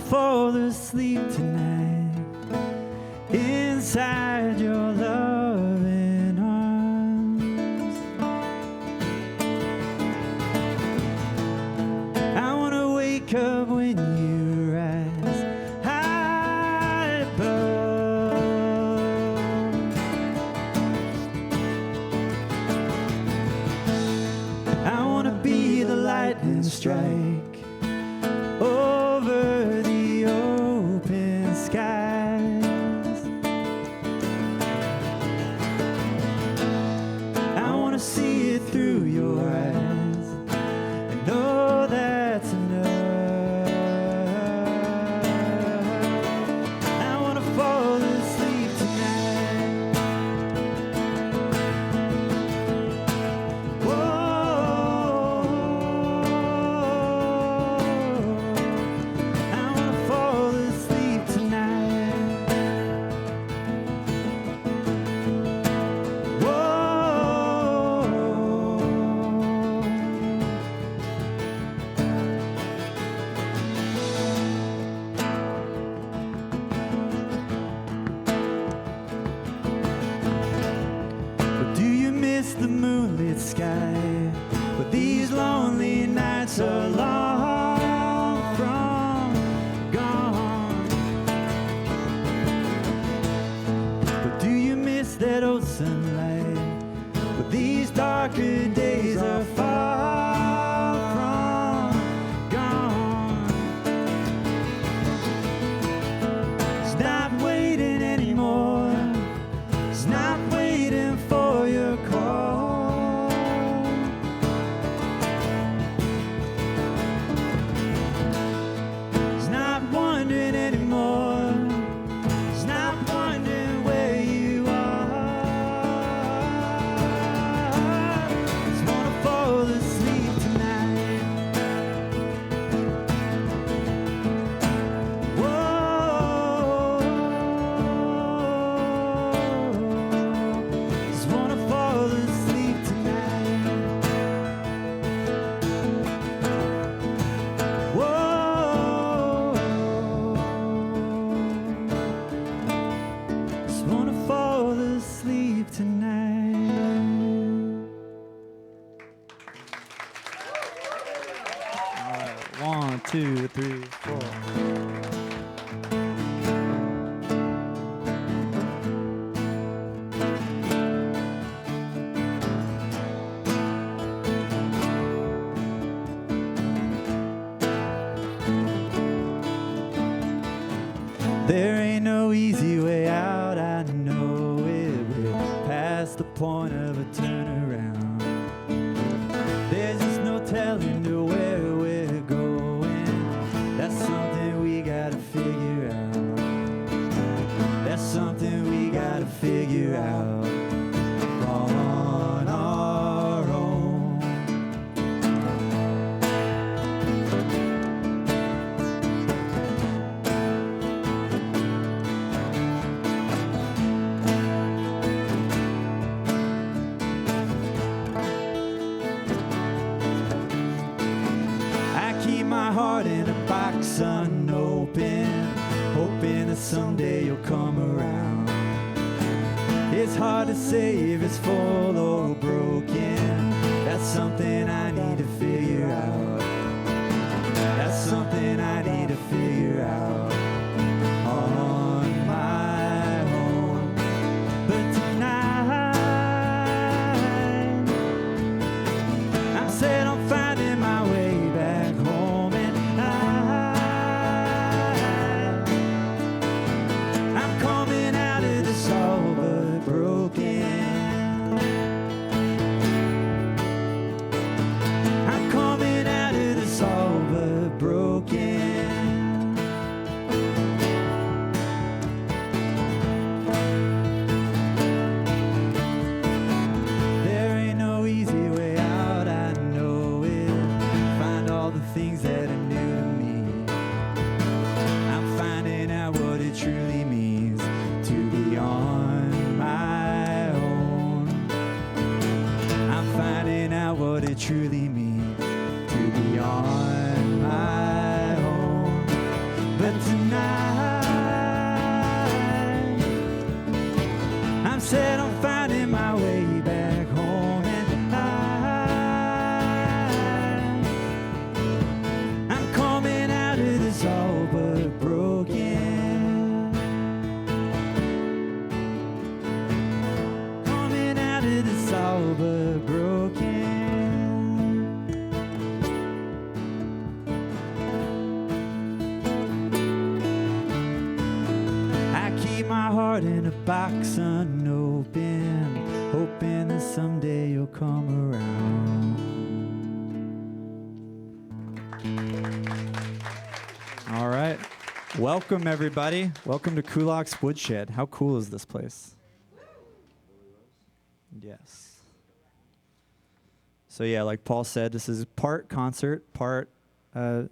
Fall asleep tonight inside your loving arms. I want to wake up when you rise high above. I want to be the lightning strike over the open skies. I want to see it through your eyes and know that's enough. I want to fall asleep tonight. Whoa. The moonlit sky, but these lonely nights are long from gone. But do you miss that old sunlight? But these darker days are far from gone. Stop waiting anymore. Stop waiting for your call. One, two, three, four. There ain't no easy way out, I know it. We're past the point of a turnaround. There's just no telling to where we're going. That's something we gotta figure out. That's something we gotta figure out on our own. My heart in a box unopened, hoping that someday you'll come around. It's hard to say if it's full or broken. That's something I need to figure out. That's something I need to figure out on my own. But tonight I'm set on finding my way back home. things that are new to me. I'm finding out what it truly means to be on my own. I'm finding out what it truly means to be on my own. But tonight, I'm set on finding my way back home, and I'm coming out of this all but broken. Coming out of this all but broken. I keep my heart in a box unopened, hoping that someday you'll come around. All right. Welcome, everybody. Welcome to Kulak's Woodshed. How cool is this place? Yes. So yeah, like Paul said, this is part concert, part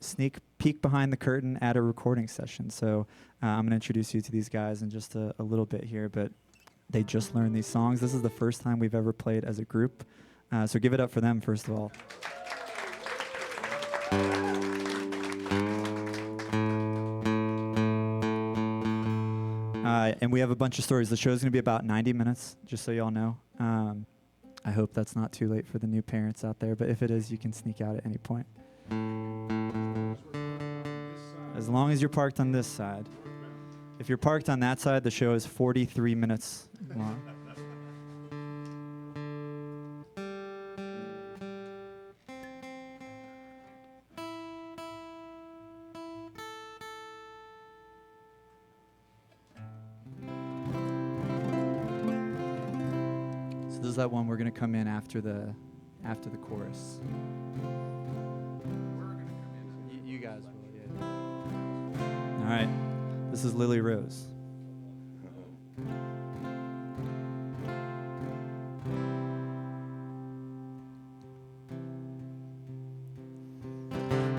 sneak peek behind the curtain at a recording session. So I'm going to introduce you to these guys in just a little bit here, but they just learned these songs. This is the first time we've ever played as a group. So give it up for them, first of all. And we have a bunch of stories. The show's going to be about 90 minutes, just so y'all know. I hope that's not too late for the new parents out there, but if it is, you can sneak out at any point. As long as you're parked on this side. If you're parked on that side, the show is 43 minutes long. So this is that one we're going to come in after the chorus. You guys will, yeah. All right. This is Lily Rose.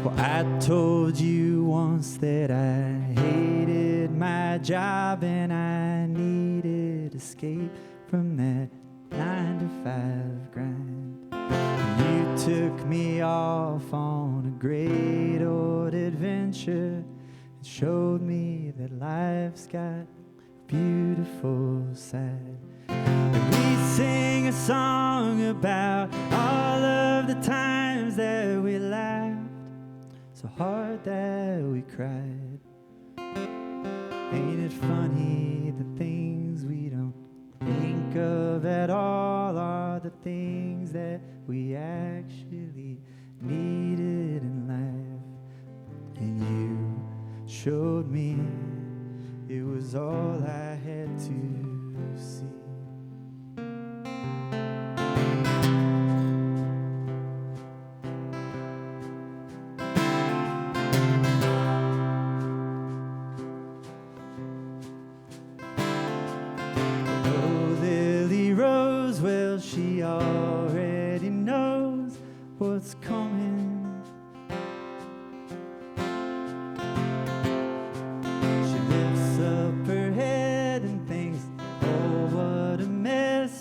Well, I told you once that I hated my job and I needed escape from that 9-to-5 grind. You took me off on a great old adventure. It showed me that life's got a beautiful side. And we sing a song about all of the times that we laughed, so hard that we cried. Ain't it funny, the things we don't think of at all are the things that we actually needed in life. And you showed me it was all I had to see. Oh, Lily Rose, well, she already knows what's coming.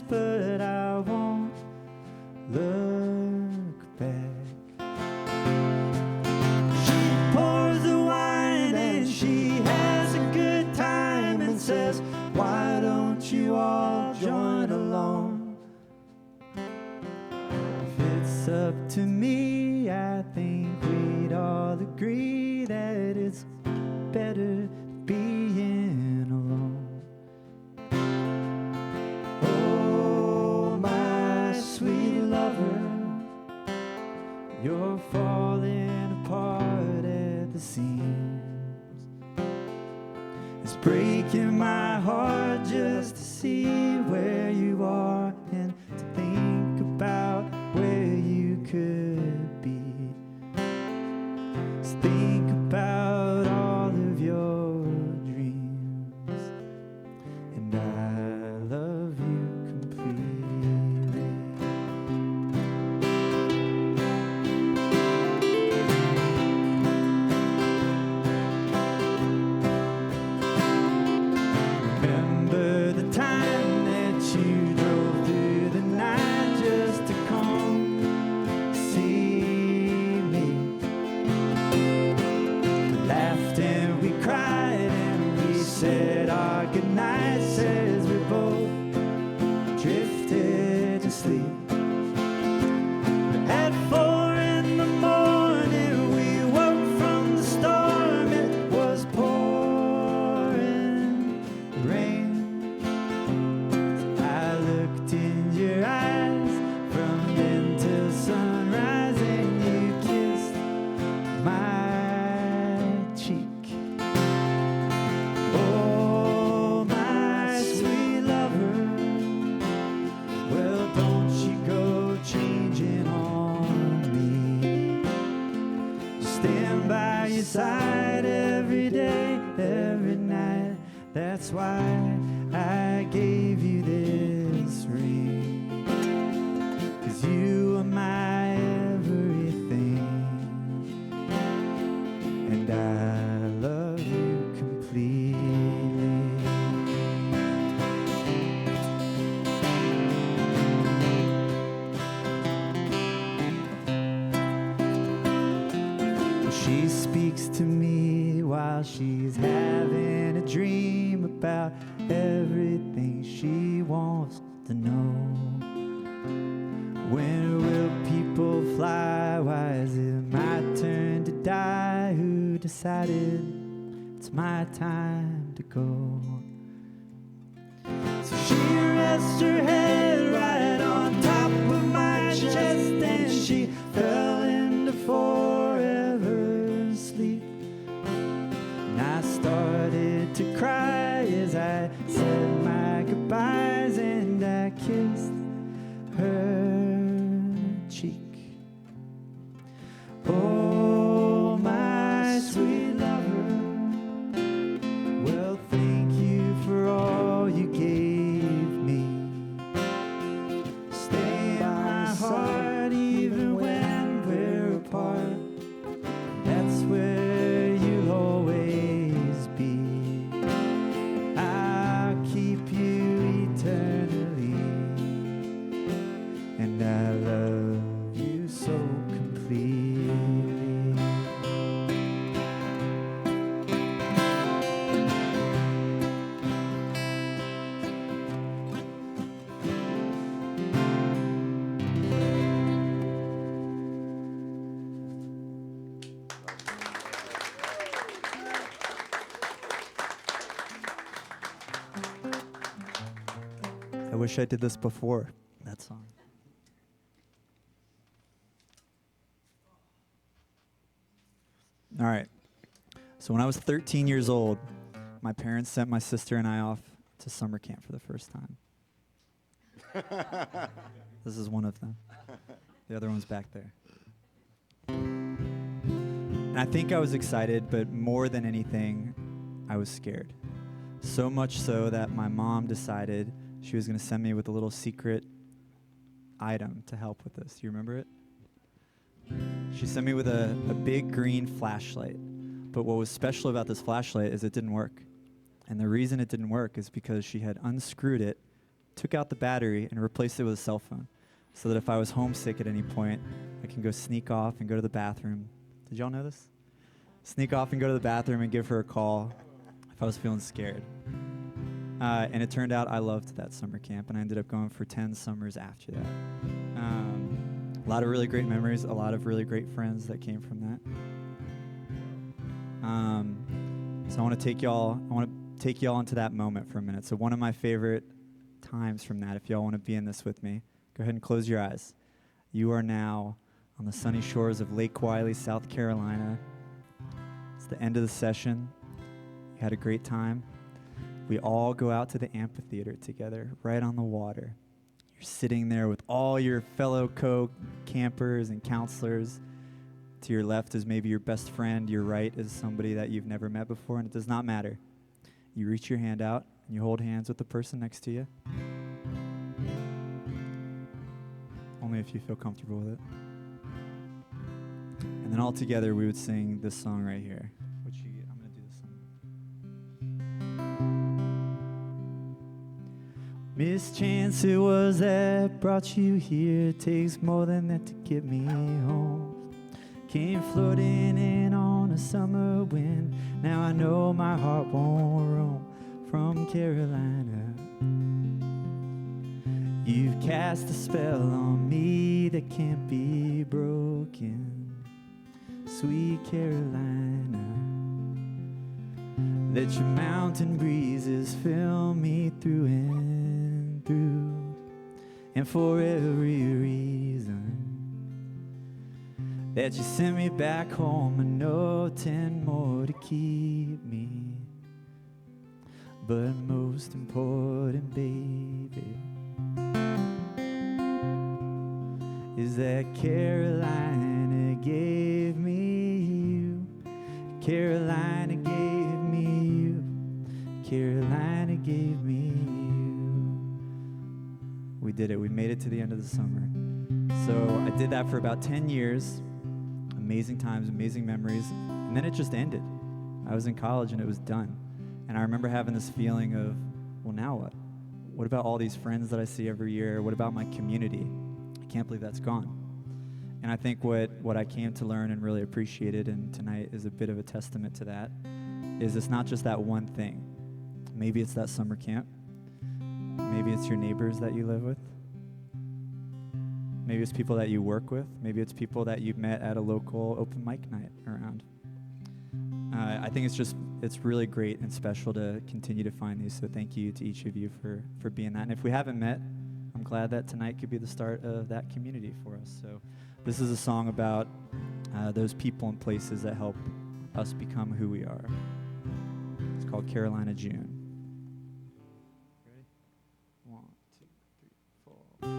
But I won't look back. She pours the wine and she has a good time and says, why don't you all join along? If it's up to me, I think we'd all agree that it's better being alone. Sweet lover, you're falling apart at the seams. It's breaking my heart just to see where you are and to think about where you could be. Just think about all of your dreams, and I love you completely. your side every day, every night. That's why I gave you this ring, 'cause you are my everything, and I love you completely. She speaks to me while she's having a dream about everything she wants to know. When will people fly? Why is it my turn to die? Who decided it's my time to go? So she rests her head right on top of my chest, and she fell into forever sleep. And I started to cry as I said my goodbyes, and I kissed her cheek. Oh, my sweet lover, well, thank you for all you gave me. Stay in my heart even when we're apart. That's where you'll always be. I'll keep you eternally, and I love you so completely. I wish I did this before that song. All right. So when I was 13 years old, my parents sent my sister and I off to summer camp for the first time. This is one of them. The other one's back there. And I think I was excited, but more than anything, I was scared. So much so that my mom decided she was going to send me with a little secret item to help with this. Do you remember it? She sent me with a big green flashlight. But what was special about this flashlight is it didn't work. And the reason it didn't work is because she had unscrewed it, took out the battery, and replaced it with a cell phone. So that if I was homesick at any point, I can go sneak off and go to the bathroom. Did y'all know this? Sneak off and go to the bathroom and give her a call if I was feeling scared. And it turned out I loved that summer camp, and I ended up going for 10 summers after that. A lot of really great memories, a lot of really great friends that came from that. So I want to take y'all into that moment for a minute. So one of my favorite times from that, if y'all want to be in this with me, go ahead and close your eyes. You are now on the sunny shores of Lake Wiley, South Carolina. It's the end of the session. You had a great time. We all go out to the amphitheater together, right on the water. You're sitting there with all your fellow co-campers and counselors. To your left is maybe your best friend. Your right is somebody that you've never met before, and it does not matter. You reach your hand out, and you hold hands with the person next to you. Only if you feel comfortable with it. And then all together, we would sing this song right here. I'm going to do this song. Mischance it was that brought you here. It takes more than that to get me home. Came floating in on a summer wind. Now I know my heart won't roam from Carolina. You've cast a spell on me that can't be broken, sweet Carolina. Let your mountain breezes fill me through and through, and for every reason that you sent me back home, I know 10 more to keep me. But most important, baby, is that Carolina gave me you. Carolina gave me you. Carolina gave me you. We did it. We made it to the end of the summer. So I did that for about 10 years. Amazing times, amazing memories. And then it just ended. I was in college and it was done. And I remember having this feeling of, well, now what? What about all these friends that I see every year? What about my community? I can't believe that's gone. And I think what I came to learn and really appreciated, and tonight is a bit of a testament to that, is it's not just that one thing. Maybe it's that summer camp. Maybe it's your neighbors that you live with. Maybe it's people that you work with. Maybe it's people that you've met at a local open mic night around. I think it's really great and special to continue to find these, so thank you to each of you for being that. And if we haven't met, I'm glad that tonight could be the start of that community for us. So this is a song about those people and places that help us become who we are. It's called Carolina June. Ready? 1, 2, 3, 4.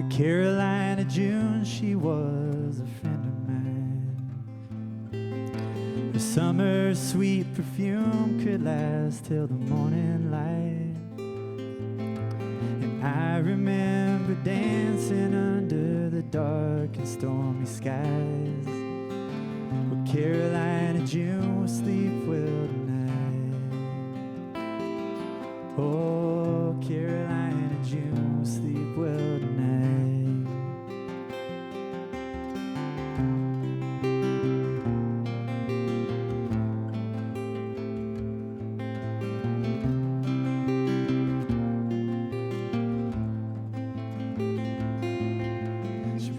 Carolina June, she was a friend of mine. Her summer's sweet perfume could last till the morning light. And I remember dancing under the dark and stormy skies. Well, Carolina June will sleep well tonight. Oh, Carolina June will sleep well tonight.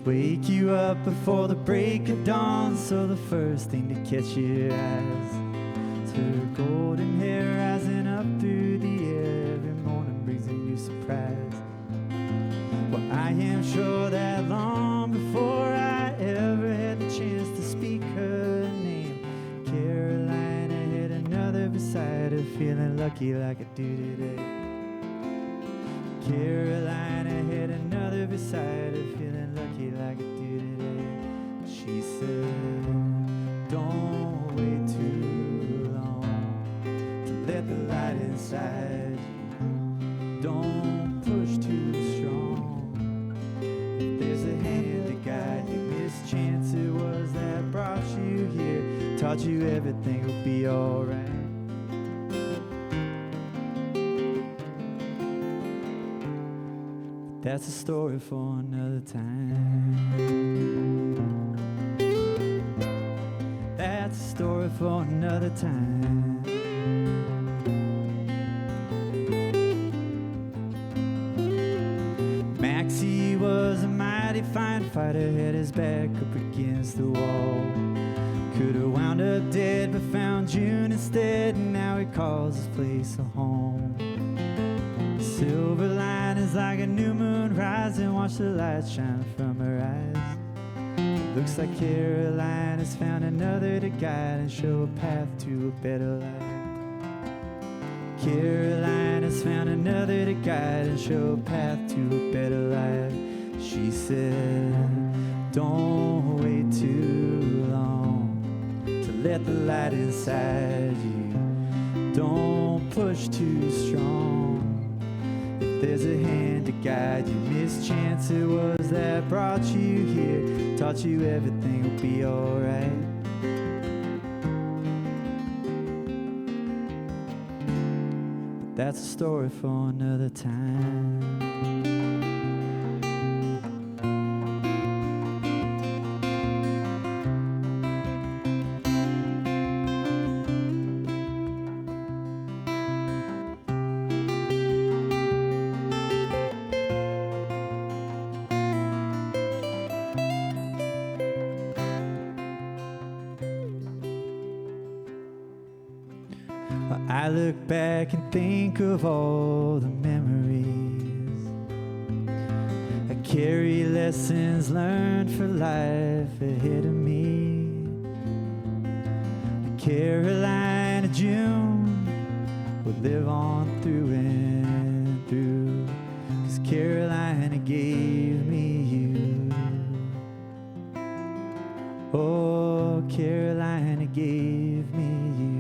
Wake you up before the break of dawn, so the first thing to catch your eyes is her golden hair rising up through the air. Every morning brings a new surprise. Well, I am sure that long before I ever had the chance to speak her name, Carolina had another beside her, feeling lucky like I do today. Carolina had another beside her, feeling lucky like I do today. She said, don't wait too long to let the light inside you. Don't push too strong. If there's a hand to guide you, miss chance it was that brought you here, taught you everything will be alright. That's a story for another time. That's a story for another time. Maxie was a mighty fine fighter, had his back up against the wall. Could have wound up dead, but found June instead, and now he calls his place a home. Silver line is like a new moon rising, watch the light shine from her eyes. Looks like Carolina's found another to guide and show a path to a better life. Carolina's found another to guide and show a path to a better life. She said, don't wait too long to let the light inside you. Don't push too strong. There's a hand to guide you, mischance it was that brought you here, taught you everything will be alright. But that's a story for another time. I look back and think of all the memories. I carry lessons learned for life ahead of me. The Carolina June will live on through and through, 'cause Carolina gave me you. Oh, Carolina gave me you.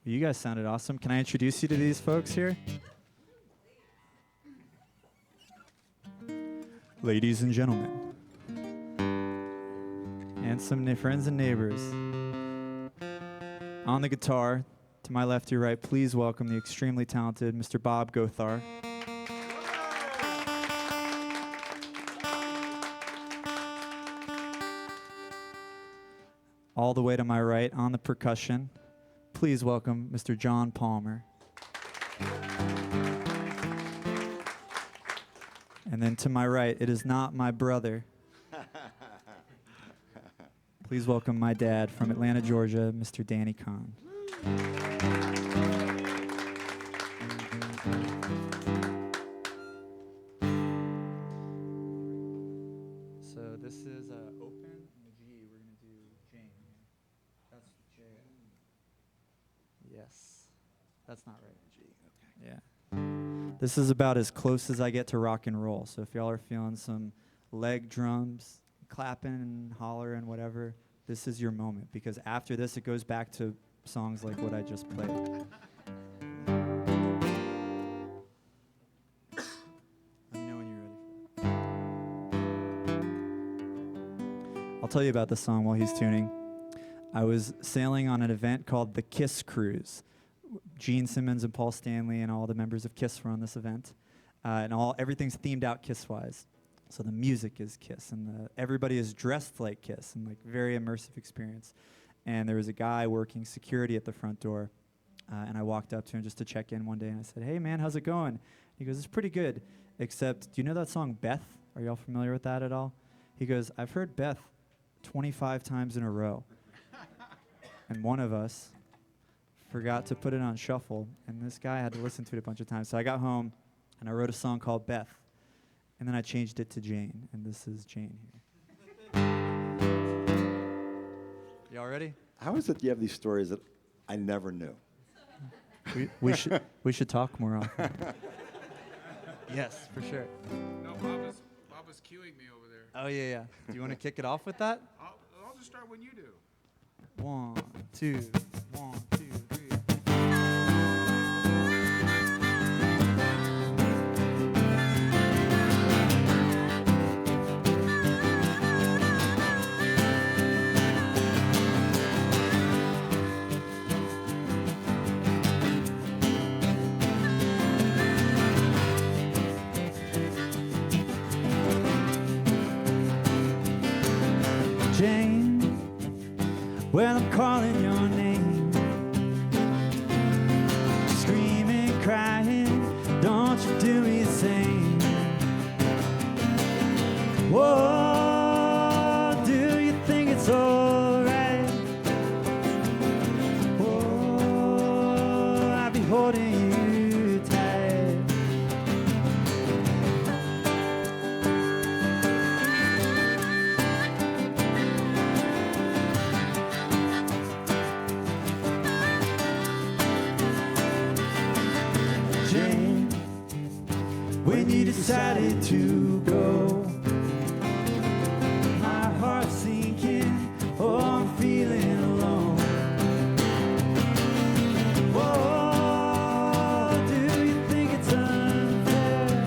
You guys sounded awesome. Can I introduce you to these folks here? Ladies and gentlemen, and some friends and neighbors. On the guitar, to my left, your right, please welcome the extremely talented Mr. Bob Gothar. All the way to my right, on the percussion, please welcome Mr. John Palmer. And then to my right, it is not my brother. Please welcome my dad from Atlanta, Georgia, Mr. Danny Kahn. So this is open and the G. We're going to do Jane here. That's J. Yes. That's not right. G. Okay. Yeah. This is about as close as I get to rock and roll. So if y'all are feeling some leg drums, clapping and hollering, whatever, this is your moment. Because after this, it goes back to songs like what I just played. Let me know when you're ready for it. I'll tell you about this song while he's tuning. I was sailing on an event called the Kiss Cruise. Gene Simmons and Paul Stanley and all the members of Kiss were on this event. And everything's themed out Kiss-wise. So the music is Kiss, and everybody is dressed like Kiss, and like very immersive experience. And there was a guy working security at the front door, and I walked up to him just to check in one day, and I said, "Hey man, how's it going?" He goes, "It's pretty good, except, do you know that song Beth? Are y'all familiar with that at all?" He goes, "I've heard Beth 25 times in a row." And one of us forgot to put it on shuffle, and this guy had to listen to it a bunch of times. So I got home, and I wrote a song called Beth, and then I changed it to Jane, and this is Jane here. Y'all ready? How is it you have these stories that I never knew? We should talk more often. Yes, for sure. No, Bob was cueing me over there. Oh yeah. Do you want to kick it off with that? I'll just start when you do. 1, 2, 1, 2, 3. Jane, when I'm calling your name, screaming, crying, don't you do me the same. Whoa, do you think it's alright? Whoa, I'll be holding you tight. Jane, when you decided to go, my heart's sinking, oh, I'm feeling alone. Whoa, do you think it's unfair?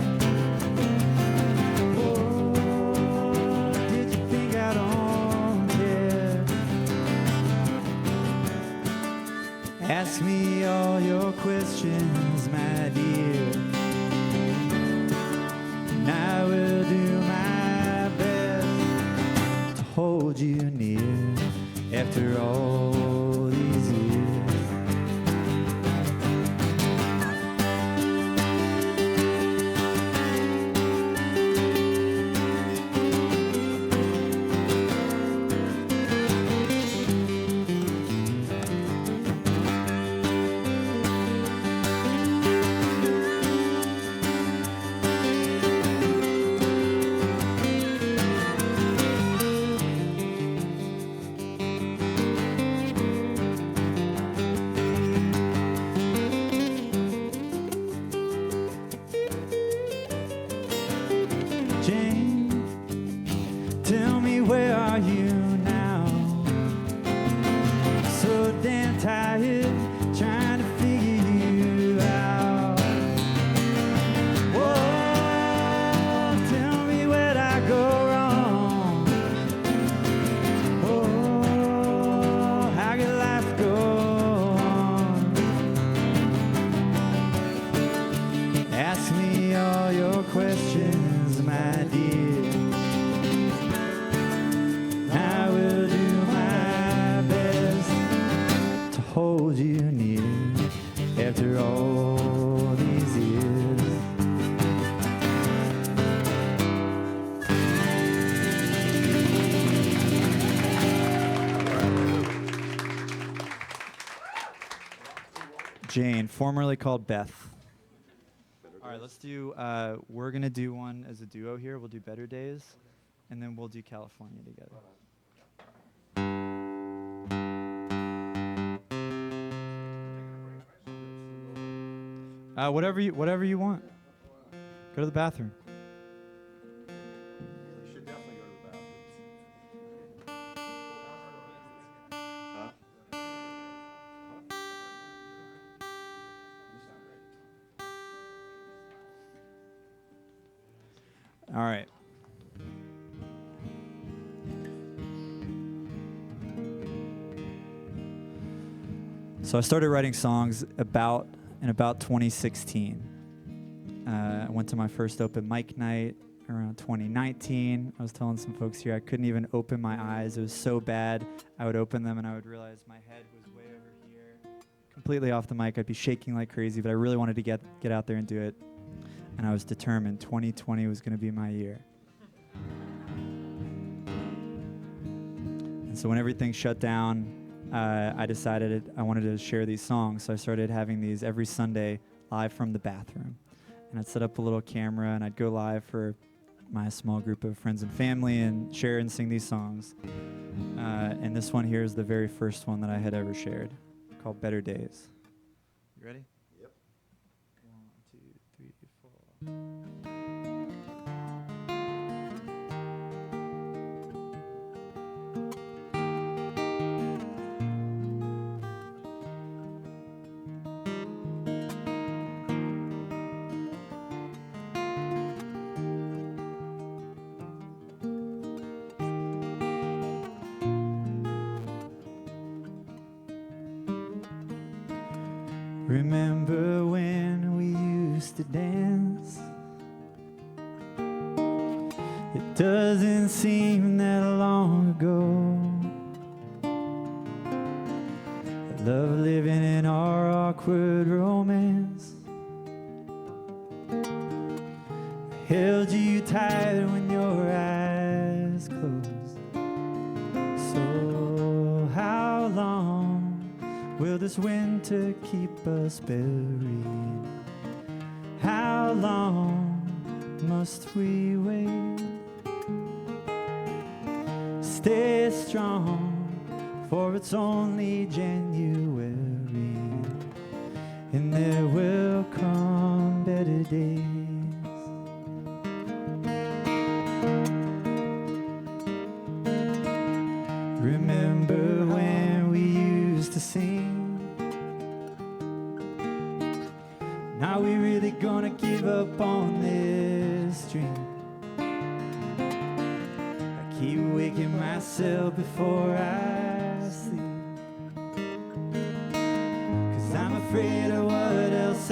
questions, my dear. And I will do my best to hold you near after all these years. Jane, tell me, where are you now? So damn tired trying to figure you out. Whoa, tell me where'd I go wrong? Whoa, how could life go on? Ask me all your questions, my dear. I will do my best to hold you near after all these years. Jane, formerly called Beth. All right, let's do, we're going to do one as a duo here. We'll do Better Days, and then we'll do California together. Whatever you want. Go to the bathroom. You should definitely go to the bathroom. All right. So I started writing songs in about 2016. I went to my first open mic night around 2019. I was telling some folks here I couldn't even open my eyes. It was so bad. I would open them and I would realize my head was way over here, completely off the mic. I'd be shaking like crazy, but I really wanted to get out there and do it. And I was determined 2020 was going to be my year. And so when everything shut down, I decided I wanted to share these songs. So I started having these every Sunday live from the bathroom. And I'd set up a little camera and I'd go live for my small group of friends and family and share and sing these songs. And this one here is the very first one that I had ever shared, called Better Days. You ready? Yep. 1, 2, 3, 4. Remember when we used to dance? It doesn't seem that long ago. I love living in our awkward romance. I held you tight when your eyes closed. So how long will this winter keep us buried? How long must we wait? Stay strong, for it's only January, and there will come better days. Remember when we used to sing? Are we really gonna give up on this dream? I keep waking myself before I sleep, 'cause I'm afraid of what else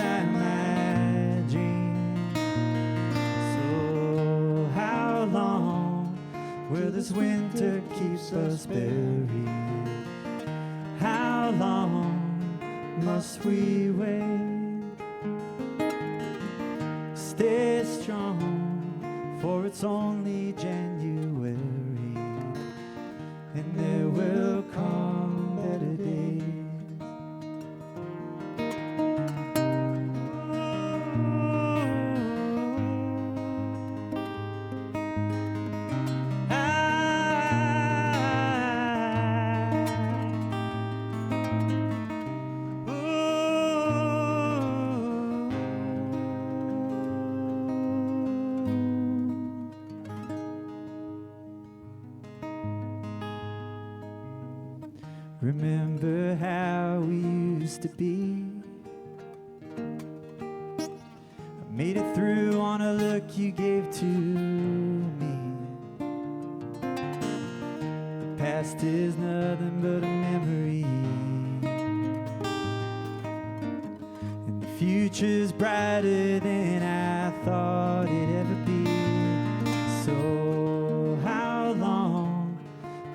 keep us buried. How long must we wait? Stay strong, for it's only January, and there will come better days. Remember how we used to be. I made it through on a look you gave to me. The past is nothing but a memory, and the future's brighter than I thought it'd ever be. So how long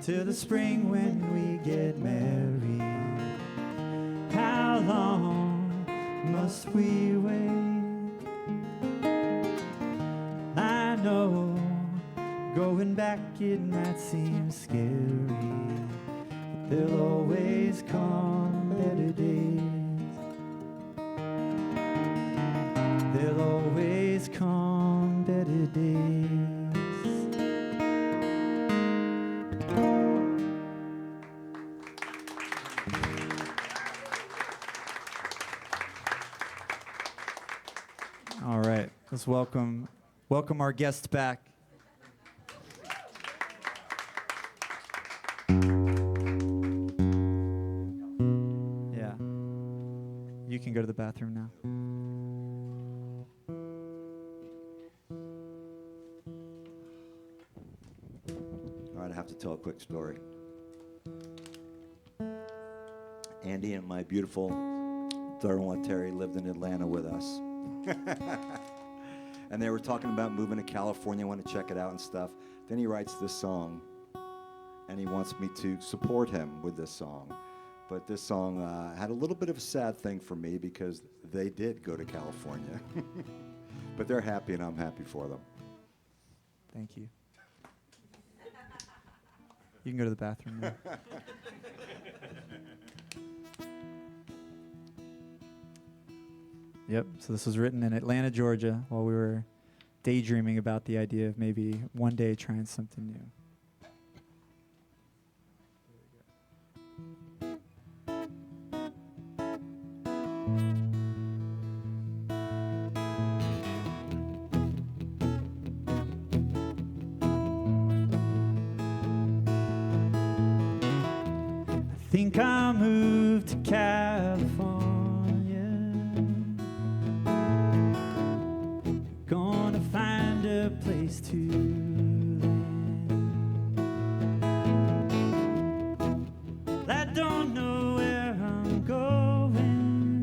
till the spring when we get married? How long must we wait? I know going back it might seem scary, but there'll always come better days. There'll always come better days. All right, let's welcome our guest back. Yeah, you can go to the bathroom now. All right, I have to tell a quick story. Andy and my beautiful daughter-in-law Terry lived in Atlanta with us. And they were talking about moving to California, want to check it out and stuff. Then he writes this song, and he wants me to support him with this song. But this song had a little bit of a sad thing for me because they did go to California. But they're happy, and I'm happy for them. Thank you. You can go to the bathroom now. Yep, so this was written in Atlanta, Georgia, while we were daydreaming about the idea of maybe one day trying something new. I think I'll move to California. Gonna find a place to land. I don't know where I'm going,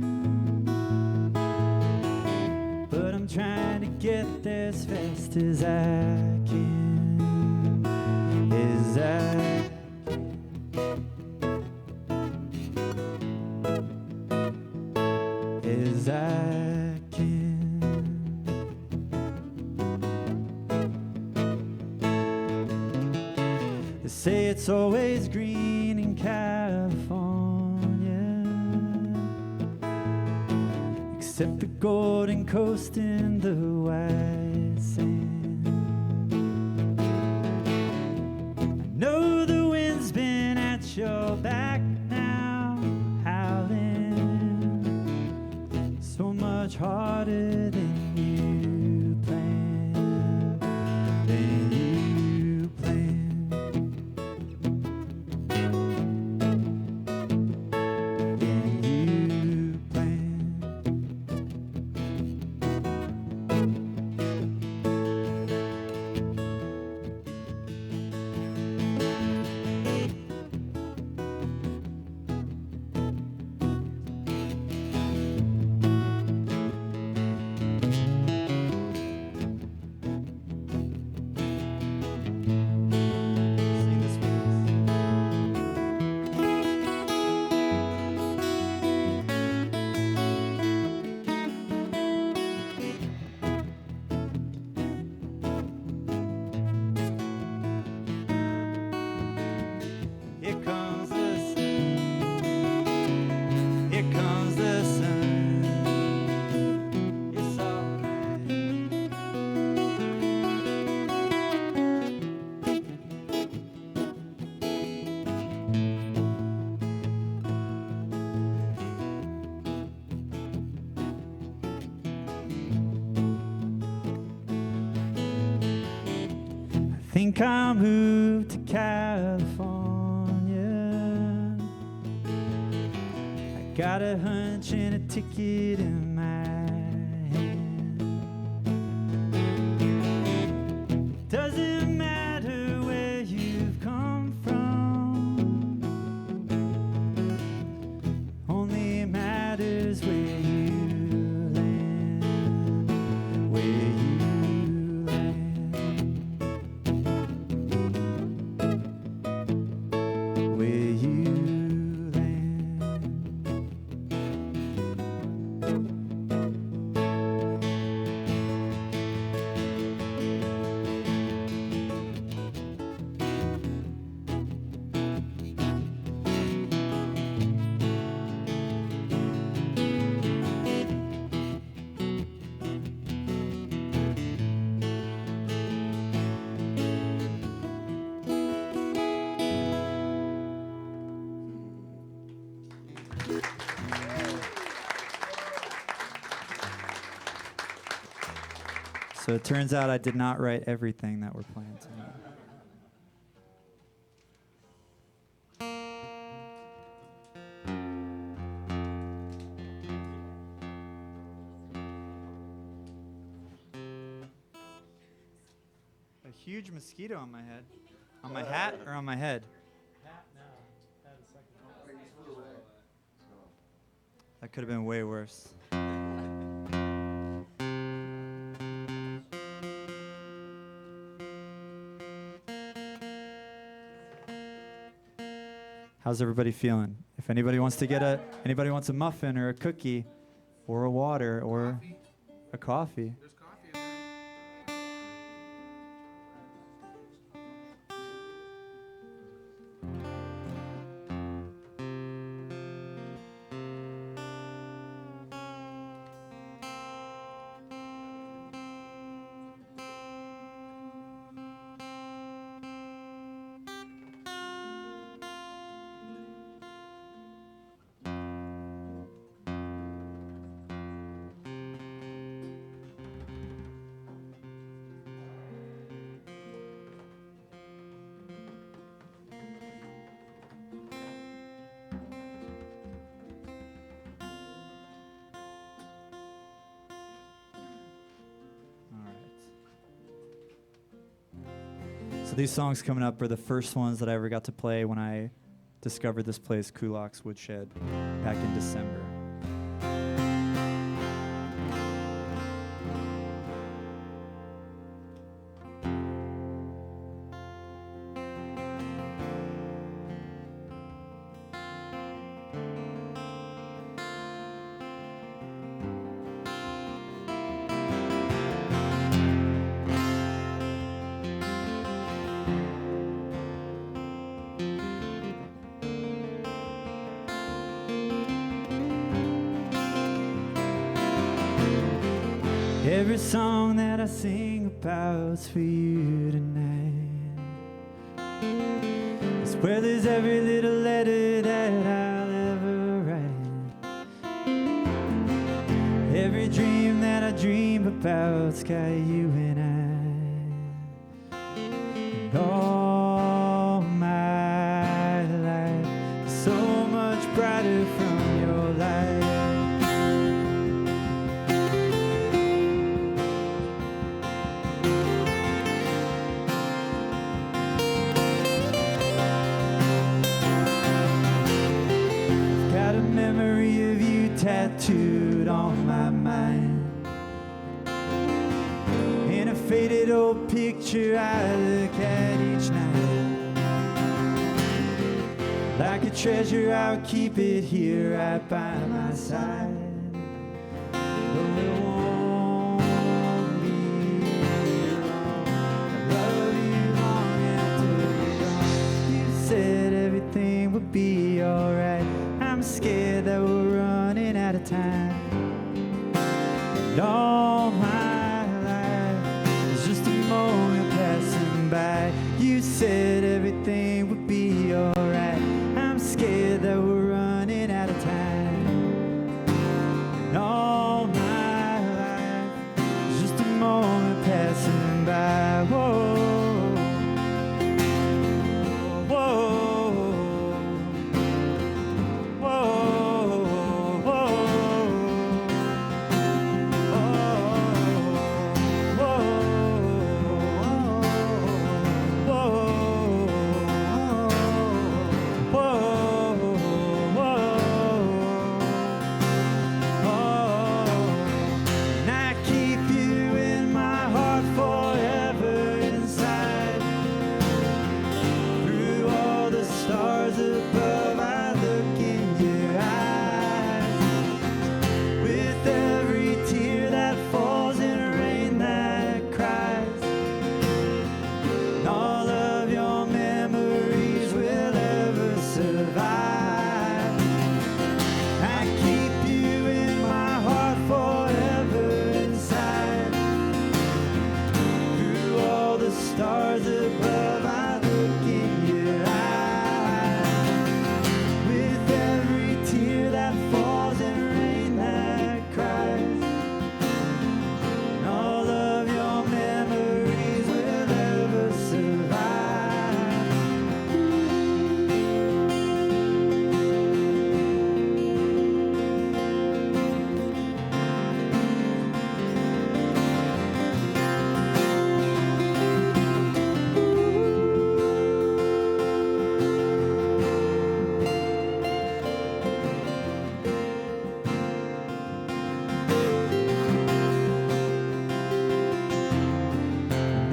but I'm trying to get there as fast as I can. As I as I can. They say it's always green in California, except the Golden Coast and the white sand. I know the wind's been at your back now, howling so much harder than you planned, than you planned, than you planned. think I'll move to California. I got a hunch and a ticket in my hand. Doesn't matter where you've come from, only matters where you land, where you land, where you land. So it turns out I did not write everything that we're playing tonight. A huge mosquito on my head. On my hat or on my head? Hat now. That could have been way worse. How's everybody feeling? If anybody wants to get anybody wants a muffin or a cookie or a water or a coffee. There's coffee in there. So these songs coming up are the first ones that I ever got to play when I discovered this place, Kulak's Woodshed, back in December. Every song that I sing about's for you tonight. I swear there's every little letter that I'll ever write. Every dream that I dream about's got you and I. And all my life, so much brighter from your light. Tattooed on my mind, in a faded old picture I look at each night. Like a treasure I'll keep it here right by my side. Though it won't be long, I love you long after you're gone. You said everything would be alright. I'm scared that we're running out of time. And all my life is just a moment passing by. You said everything would be alright. I'm scared that we're running out of time. And all my life is just a moment passing by. Whoa.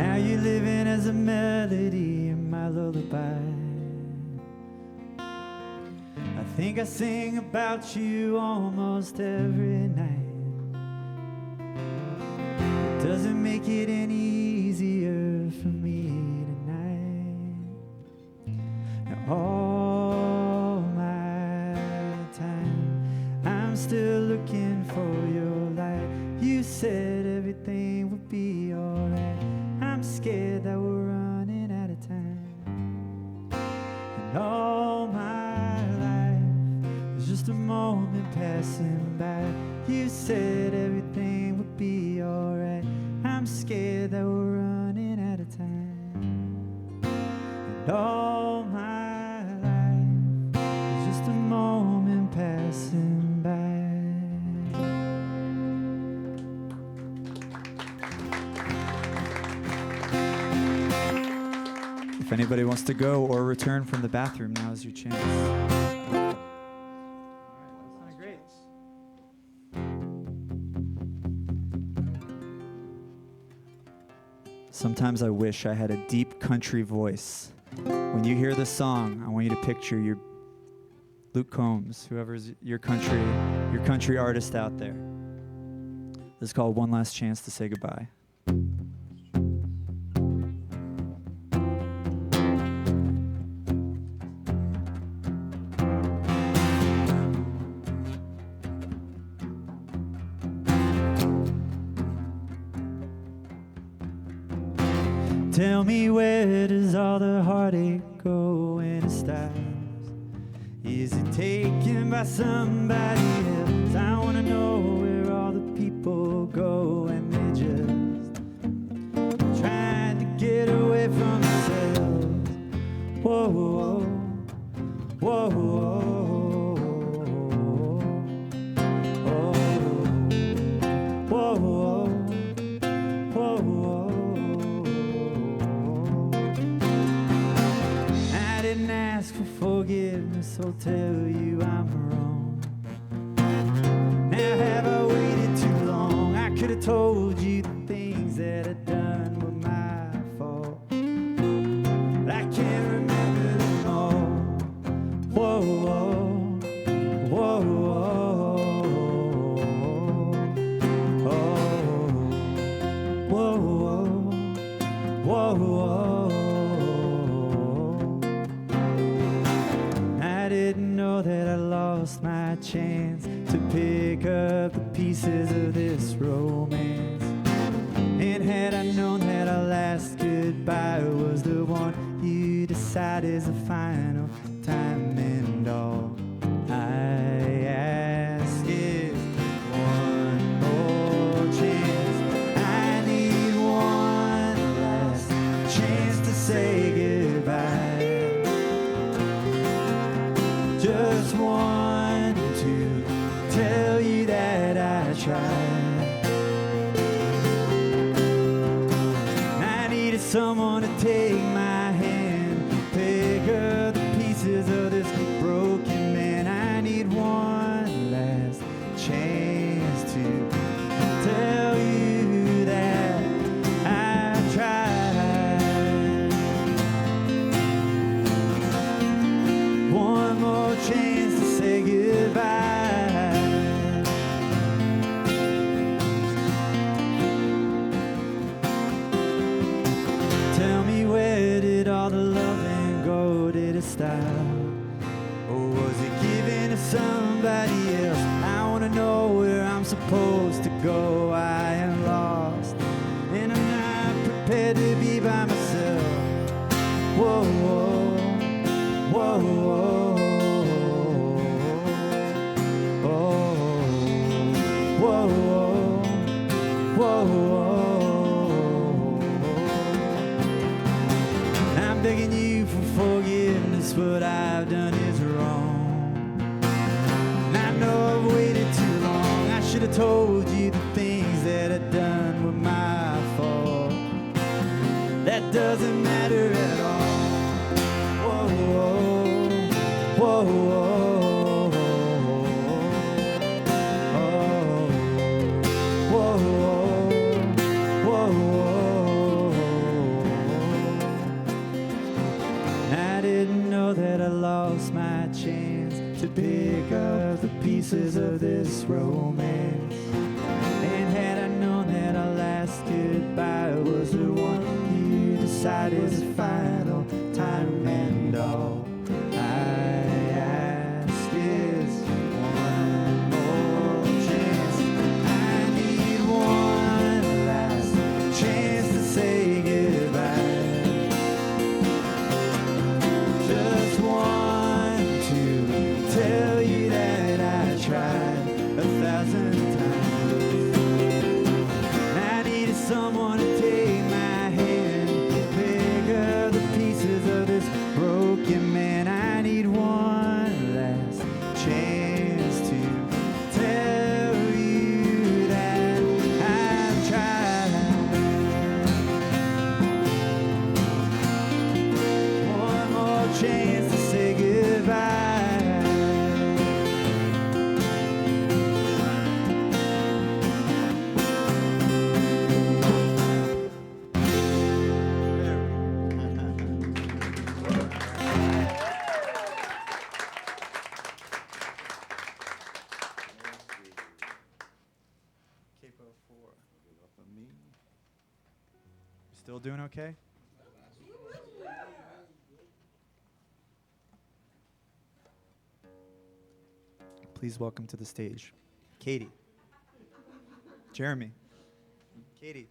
Now you're living as a melody in my lullaby. I think I sing about you almost every night. It doesn't make it any easier for me tonight. Now all my time I'm still looking for your light. You said everything would be alright. I'm scared that we're running out of time. And all my life is just a moment passing by. You said everything would be alright. I'm scared that we're running out of time. And all my life is just a moment passing by. If anybody wants to go or return from the bathroom, now is your chance. Great. Sometimes I wish I had a deep country voice. When you hear this song, I want you to picture your Luke Combs, whoever's your country artist out there. This is called One Last Chance to Say Goodbye. Tell me, where does all the heartache go when it stops? Is it taken by somebody else? I want to know where all the people go when they just trying to get away from themselves. Whoa, whoa, whoa, whoa. Forgiveness, I'll tell you I'm wrong. Now have I waited too long? I could have told you the things that I'd done were my fault, but I can't remember them all. Whoa, whoa, whoa, whoa, whoa, whoa, whoa, whoa. That I lost my chance to pick up the pieces of this romance. And had I known that our last goodbye was the one you decide is the final time and all I ask is one more chance. I need one last chance to say goodbye. Just want to tell you that I tried. I needed someone to take my hand, pick up the pieces of this broken man. I need one last chance to tell you that I tried. One more chance to say goodbye. Tell me, where did all the loving go? Did it stop? Or was it given to somebody else? I want to know where I'm supposed to go. I am lost, and I'm not prepared to be by myself. Whoa, whoa, whoa, whoa. I'm begging you for forgiveness. What I've done is wrong. And I know I've waited too long. I should have told you the things that I've done were my fault. That doesn't matter at all. Whoa, whoa, whoa, whoa. pick up the pieces of this romance. And had I known that our last goodbye was the one you decide is the final time, and all I ask is one more chance. I need one last chance to say goodbye. Just one to tell you that I tried 1,000 times. I needed someone to take my hand, pick up the pieces of this broken man. I need one last chance to tell you that I've tried. One more chance to say goodbye. Capo 4. Still doing okay? Please welcome to the stage, Katie, Jeremy, Katie.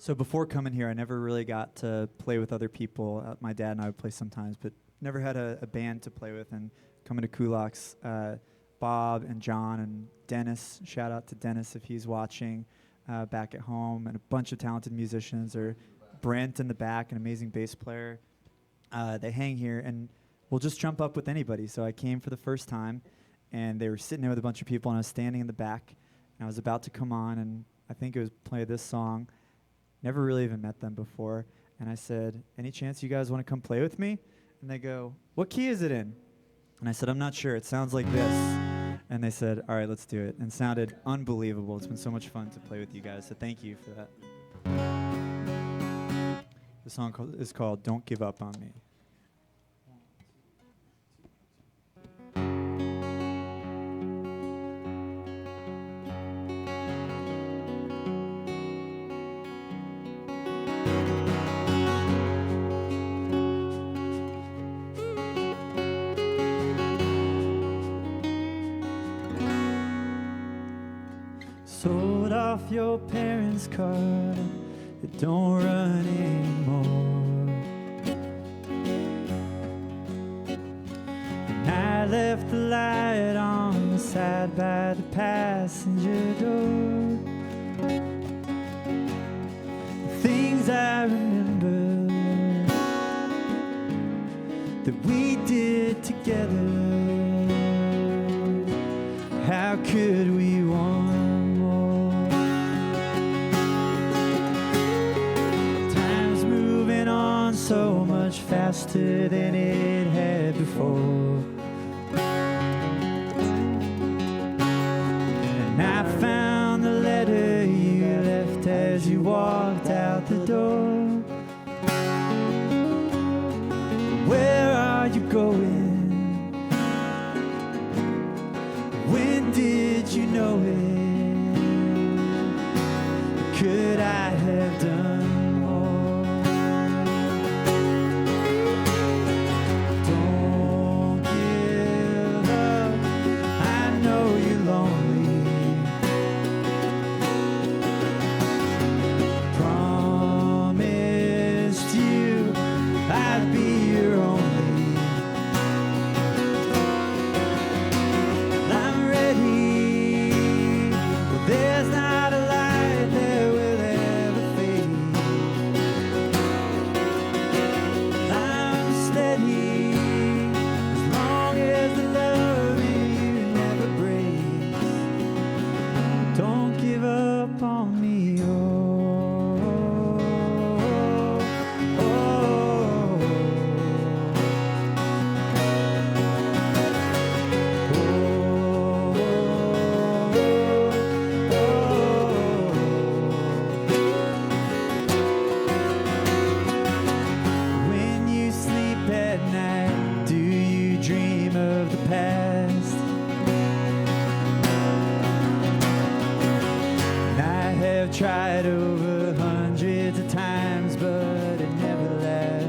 So before coming here, I never really got to play with other people. My dad and I would play sometimes, but never had a band to play with. And coming to Kulak's, Bob and John and Dennis, shout out to Dennis if he's watching back at home, and a bunch of talented musicians, or Brent in the back, an amazing bass player. They hang here, and we'll just jump up with anybody. So I came for the first time, and they were sitting there with a bunch of people, and I was standing in the back, and I was about to come on, and I think it was play this song. Never really even met them before. And I said, any chance you guys want to come play with me? And they go, what key is it in? And I said, I'm not sure. It sounds like this. And they said, all right, let's do it. And it sounded unbelievable. It's been so much fun to play with you guys. So thank you for that. The song is called Don't Give Up on Me. Sold off your parents' car, it don't run anymore. And I left the light on the side by the passenger door. The things I remember that we did together, how could we want so much faster than it had before? And I found the letter you left as you walked out the door. Where are you going? When did you know it? Could I have done? There's not a light that will ever fade. past. And I have tried over hundreds of times, but it never lasts.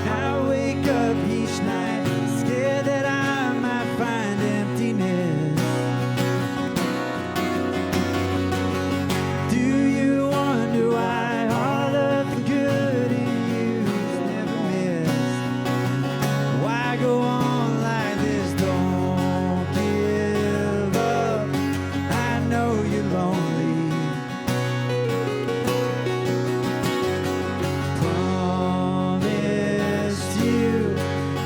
And I wake up each night scared that I might find emptiness. Do you wonder why all of the good in you's never missed? Why go on like this? Don't give up. I know you're lonely. Promised you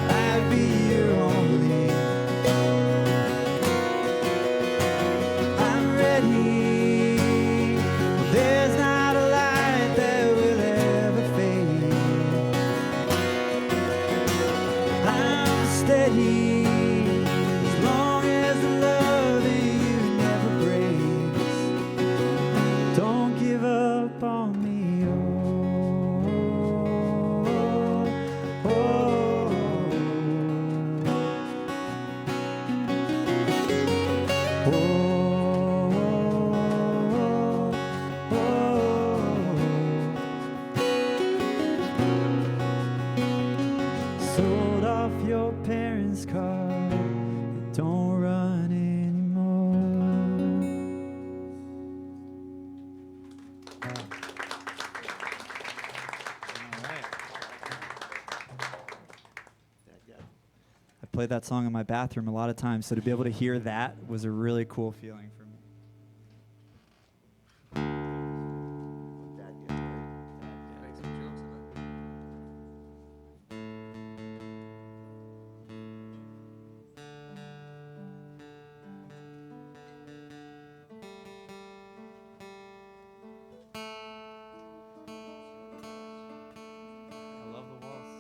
I'd be your only. I'm ready. There's not a light that will ever fade. I'm steady as long as the love in you never breaks. Don't give up on me. Oh, sold off your parents' car, it don't run anymore. I played that song in my bathroom a lot of times, so to be able to hear that was a really cool feeling for me. Make some jokes about it. I love the waltz.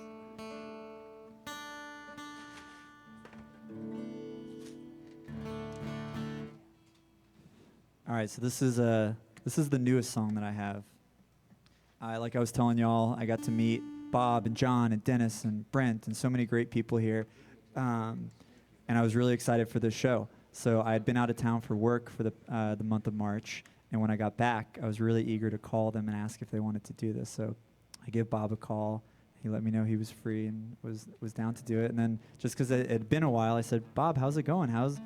All right, so this is the newest song that I have. Like I was telling y'all, I got to meet Bob and John and Dennis and Brent and so many great people here, and I was really excited for this show. So I had been out of town for work for the month of March, and when I got back, I was really eager to call them and ask if they wanted to do this. So I gave Bob a call. He let me know he was free and was down to do it. And then just because it had been a while, I said, Bob, how's it going? How's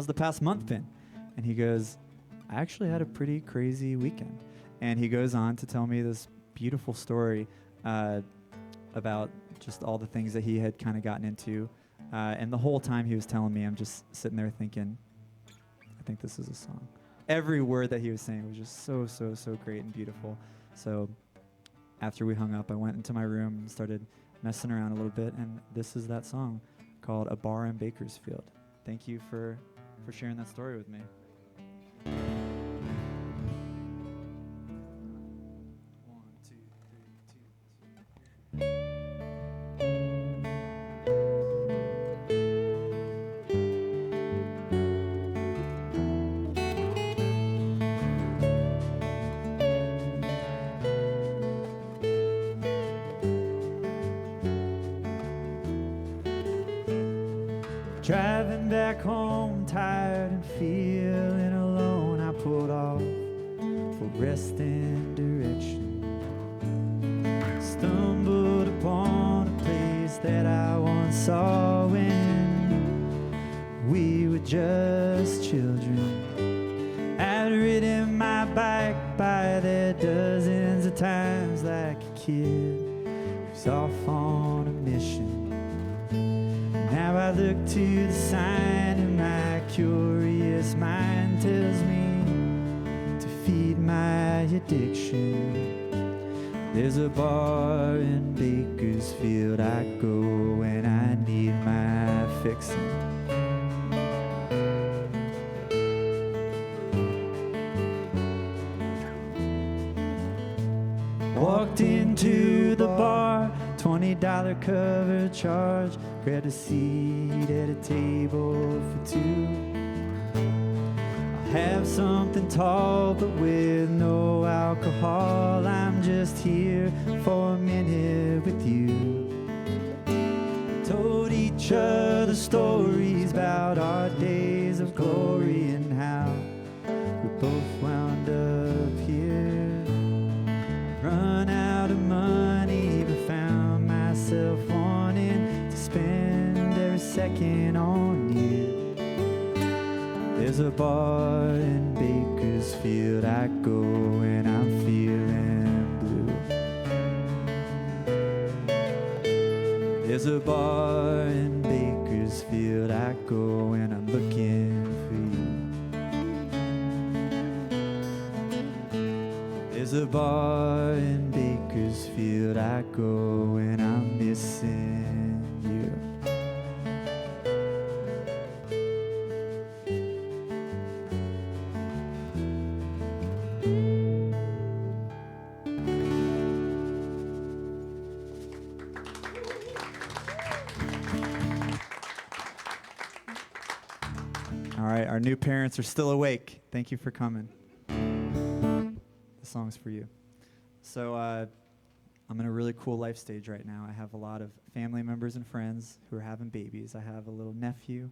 the past month been? And he goes, I actually had a pretty crazy weekend. And he goes on to tell me this beautiful story about just all the things that he had kind of gotten into. And the whole time he was telling me, I'm just sitting there thinking, I think this is a song. Every word that he was saying was just so, so, so great and beautiful. So after we hung up, I went into my room and started messing around a little bit. And this is that song called A Bar in Bakersfield. Thank you for sharing that story with me. Driving back home, tired and feeling alone, I pulled off for rest and direction. Stumbled upon a place that I once saw when we were just children. I'd ridden my bike by there dozens of times like a kid who's off on a mission. Now I look to the sign and my curious mind tells me to feed my addiction. There's a bar in Bakersfield I go when I need my fixing. Walked into the bar, $20 cover charge, grabbed a seat at a table for two. I'll have something tall but with no alcohol. I'm just here for a minute with you. bunch of the stories about our days of glory and how we both wound up here. Run out of money, but found myself wanting to spend every second on you. There's a bar in Bakersfield I go when I'm feeling blue. There's a bar in Bakersfield I go when I'm looking for you. There's a bar in Bakersfield I go when I'm missing you. All right, our new parents are still awake. Thank you for coming. The song's for you. So I'm in a really cool life stage right now. I have a lot of family members and friends who are having babies. I have a little nephew.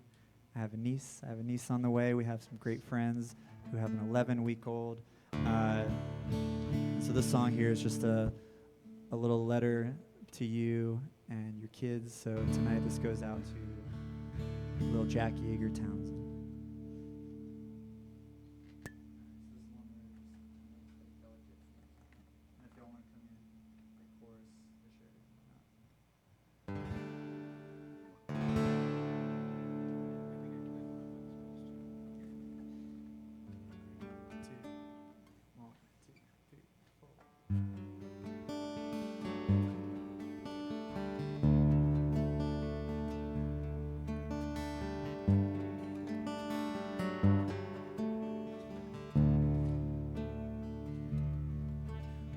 I have a niece. I have a niece on the way. We have some great friends who have an 11-week-old. So this song here is just a little letter to you and your kids. So tonight this goes out to little Jack Yeager Townsend.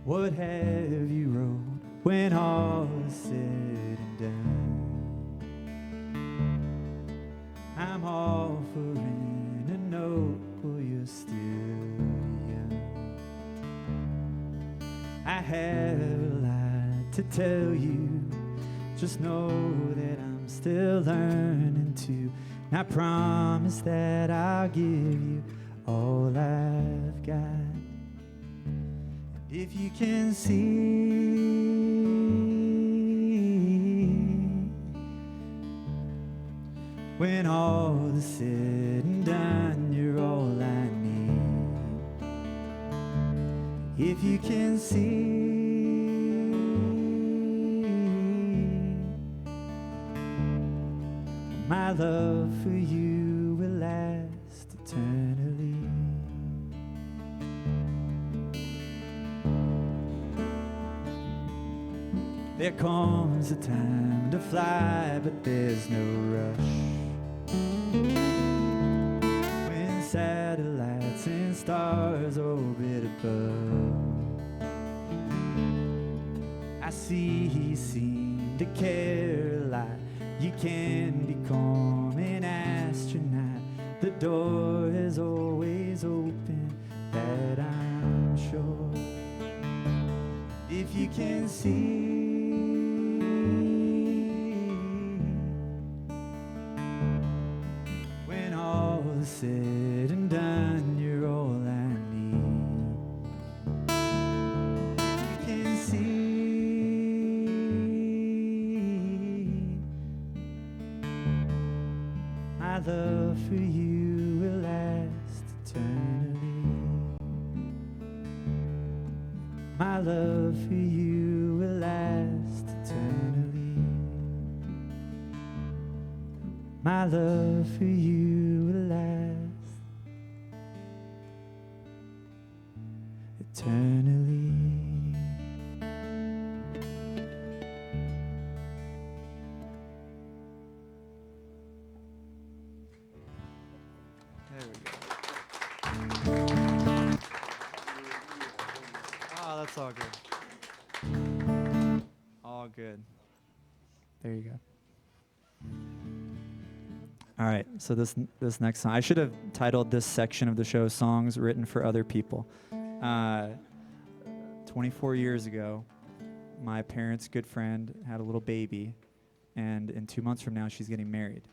What have you wrote when all is said and done? I'm offering a note while you're still young. I have a lot to tell you, just know that I'm still learning to. And I promise that I'll give you all I've got. If you can see when all is said and done, you're all I need. If you can see my love for you will last eternally. There comes a time to fly, but there's no rush. When satellites and stars orbit above, I see he seemed to care a lot. You can become an astronaut. The door is always open, that I'm sure. If you can see said and done, you're all I need. You can see my love for you will last eternally. My love for you will last eternally. My love for you will last eternally. There we go. Oh, that's all good. All good. There you go. All right, so this next song, I should have titled this section of the show "Songs Written for Other People." 24 years ago, my parents' good friend had a little baby, and in 2 months from now, she's getting married.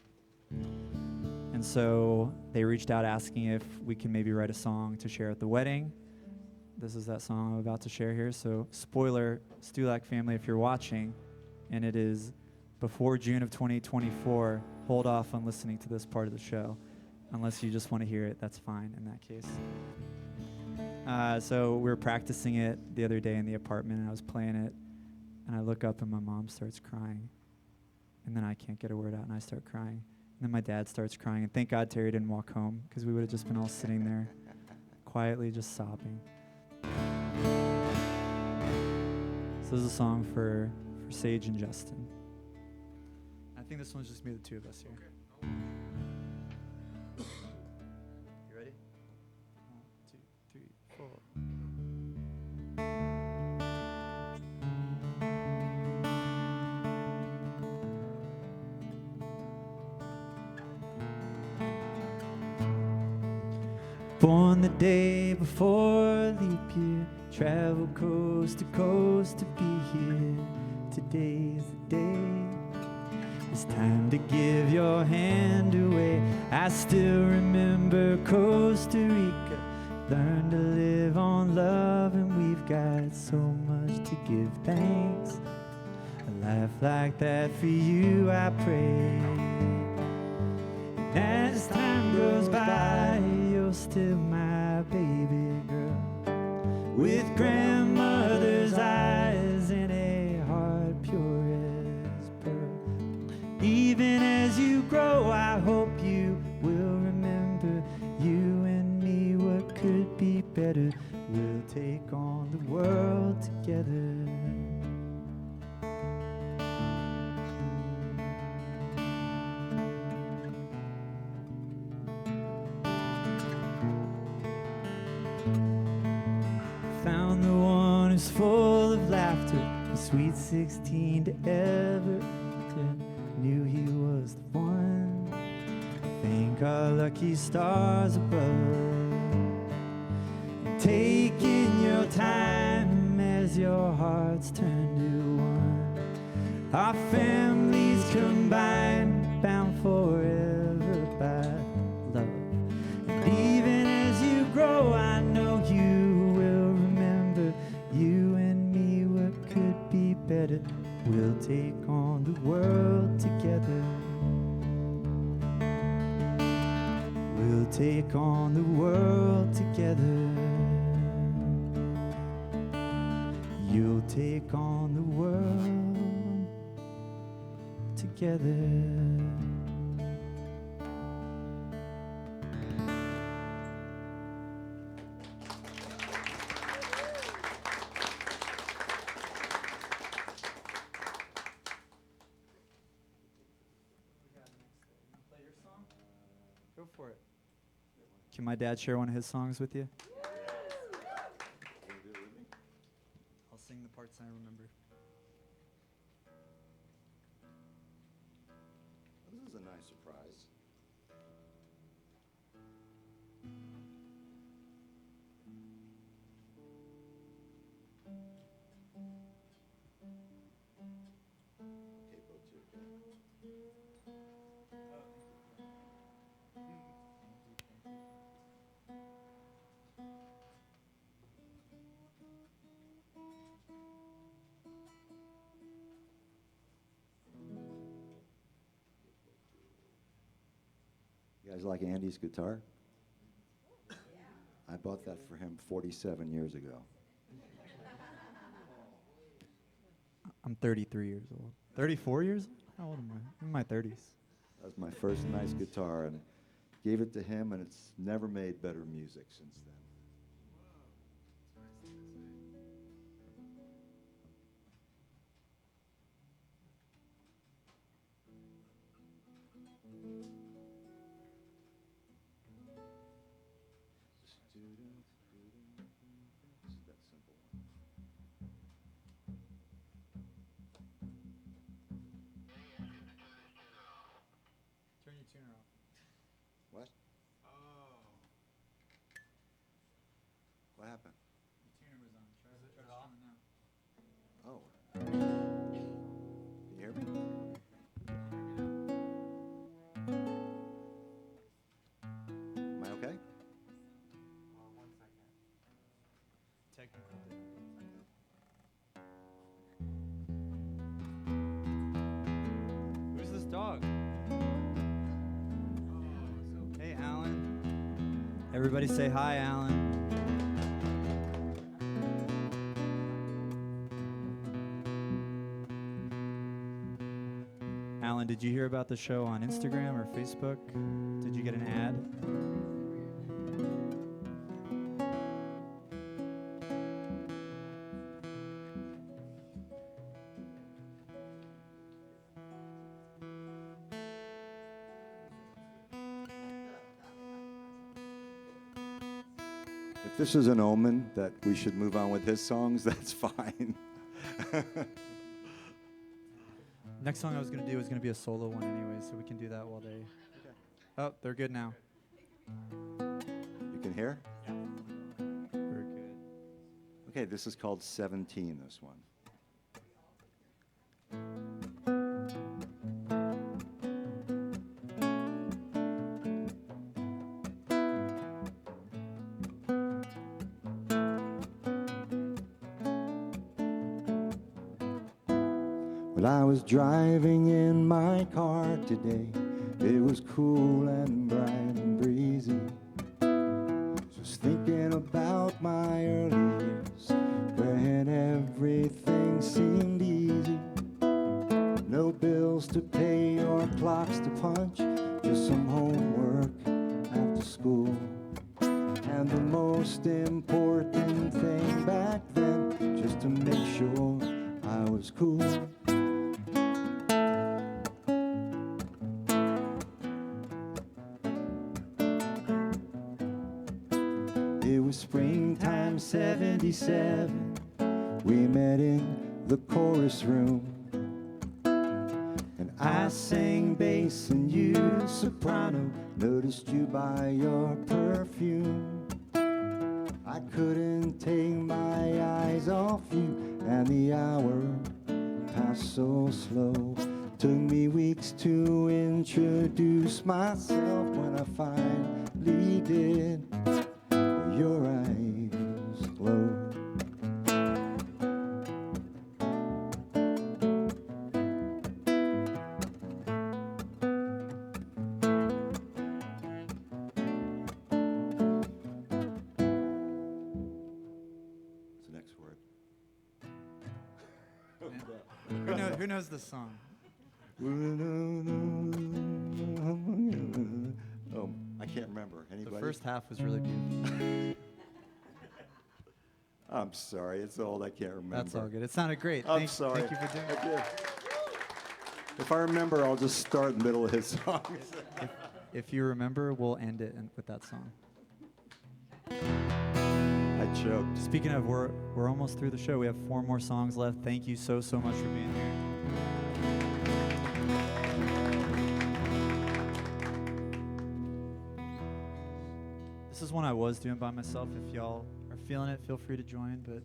And so they reached out asking if we can maybe write a song to share at the wedding. This is that song I'm about to share here. So spoiler, Stulak family, if you're watching, and it is before June of 2024, hold off on listening to this part of the show. Unless you just want to hear it, that's fine in that case. So we were practicing it the other day in the apartment, and I was playing it, and I look up and my mom starts crying. And then I can't get a word out, and I start crying. And then my dad starts crying, and thank God Terry didn't walk home, because we would have just been all sitting there quietly just sobbing. So this is a song for Sage and Justin. I think this one's just me, the two of us here. You ready? 1, 2, 3, 4. Born the day before leap year, travel coast to coast to be here. Today's the day. It's time to give your hand away. I still remember Costa Rica. Learn to live on love, and we've got so much to give thanks. A life like that for you, I pray. And as time goes by, you're still my baby girl, with grandmother's eyes and a heart pure as pearl. Even as you grow, I hope you will remember you and me. What could be better? We'll take on the world together. Found the one who's full of laughter, the sweet 16 to ever enter. Knew he was the one. Thank our lucky stars above. And taking your time as your hearts turn to one. Our families combined, bound forever by love. And even as you grow, I know you will remember you and me. What could be better? We'll take on the world together. We'll take on the world together. You'll take on the world together. Go for it. Can my dad share one of his songs with you? I'll sing the parts I remember. This is a nice surprise. Capo too, okay. You guys like Andy's guitar? I bought that for him 47 years ago. I'm 33 years old. 34 years old? How old am I? I'm in my 30s. That was my first nice guitar, and gave it to him, and it's never made better music since then. This is that simple one. Turn your tuner off. What? Oh. What happened? The tuner was on. Try to turn it off now. Oh. Can you hear me? Everybody say hi, Alan. Alan, did you hear about the show on Instagram or Facebook? Did you get an ad? If this is an omen that we should move on with his songs, that's fine. Next song I was going to do was going to be a solo one anyway, so we can do that while they... Oh, they're good now. You can hear? We're good. Okay, this is called 17, this one. Well, I was driving in my car today. It was cool and bright and breezy. Just thinking about my early years when everything seemed easy. No bills to pay or clocks to punch, just some homework after school. And the most important thing back then, just to make sure I was cool. It was springtime '77. We met in the chorus room, and I sang bass and you soprano. Noticed you by your perfume. I couldn't take my eyes off you, and the hour passed so slow. Took me weeks to introduce myself. When I finally did, your eyes glowed. What's the next word? Who knows this song? Oh, I can't remember. Anybody? The first half was really beautiful. I'm sorry, it's old. I can't remember. That's all good. It sounded great. I'm sorry. Thank you for doing it. I did. If I remember, I'll just start in the middle of his song. If you remember, we'll end it with that song. I choked. Speaking of, we're almost through the show. We have 4 more songs left. Thank you so much for being here. This is one I was doing by myself. If y'all are feeling it, feel free to join, but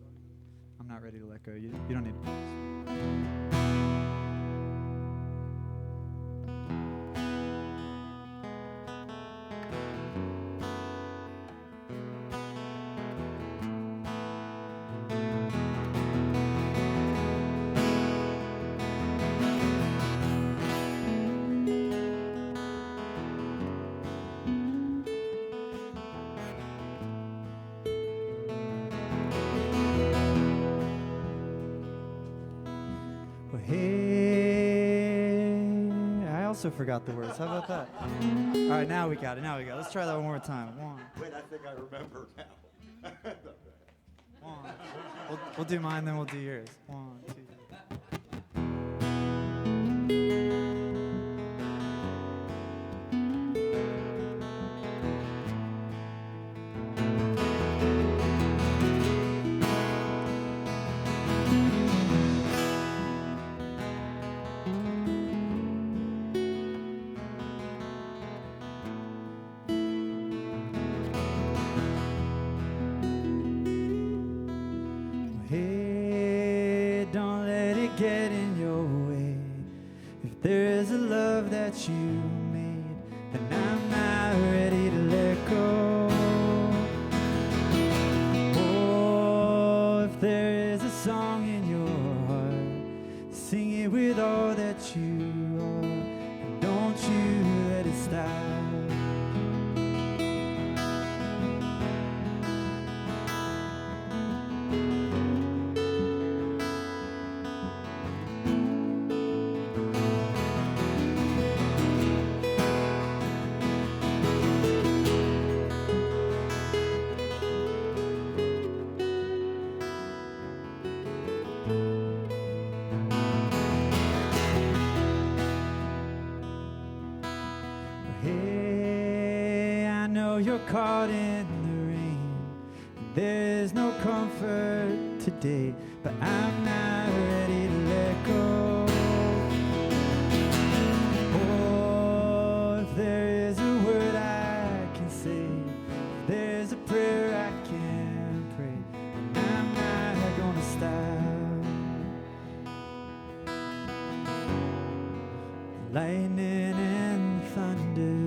I'm not ready to let go. You don't need to. Also forgot the words. How about that? All right, now we got it. Let's try that one more time. One. Wait, I think I remember now. One. We'll do mine, then we'll do yours. 1, 2. You made, and I'm not ready to let go. Oh, if there is a song in your heart, sing it with all that you are, and don't you let it stop. you're caught in the rain. There's no comfort today, but I'm not ready to let go. Oh, if there is a word I can say, if there's a prayer I can pray, I'm not gonna stop. Lightning and thunder,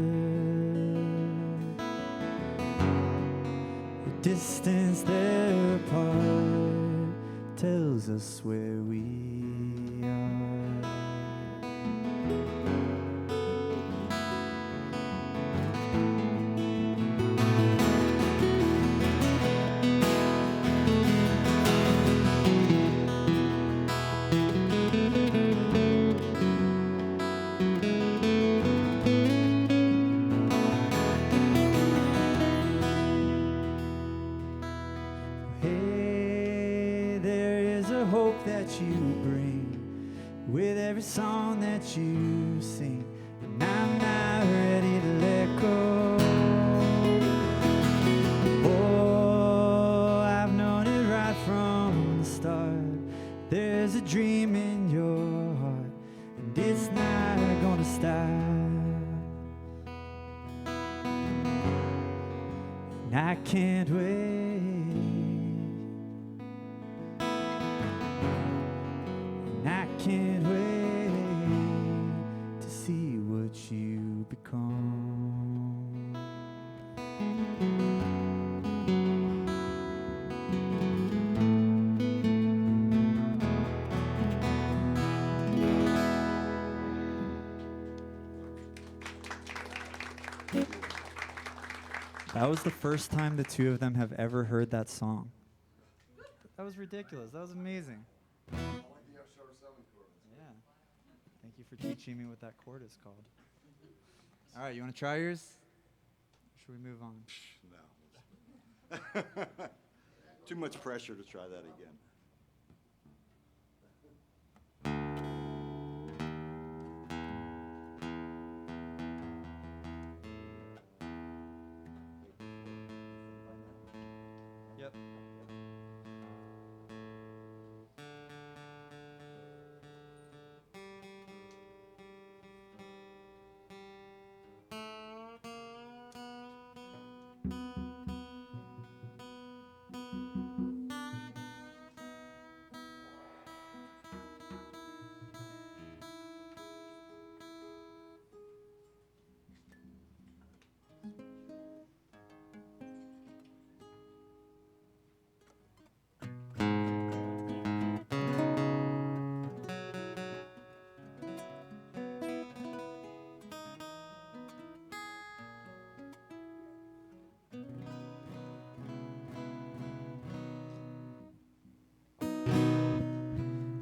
the distance they're apart tells us where we are. Hey, there is a hope that you bring with every song that you sing, and I'm not ready to let go. Oh, I've known it right from the start. There's a dream in your heart, and it's not gonna stop. And I can't wait. And I can't wait to see what you become. That was the first time the two of them have ever heard that song. That was ridiculous. That was amazing. Yeah. Thank you for teaching me what that chord is called. All right, you want to try yours? Or should we move on? No. Too much pressure to try that again. Yep.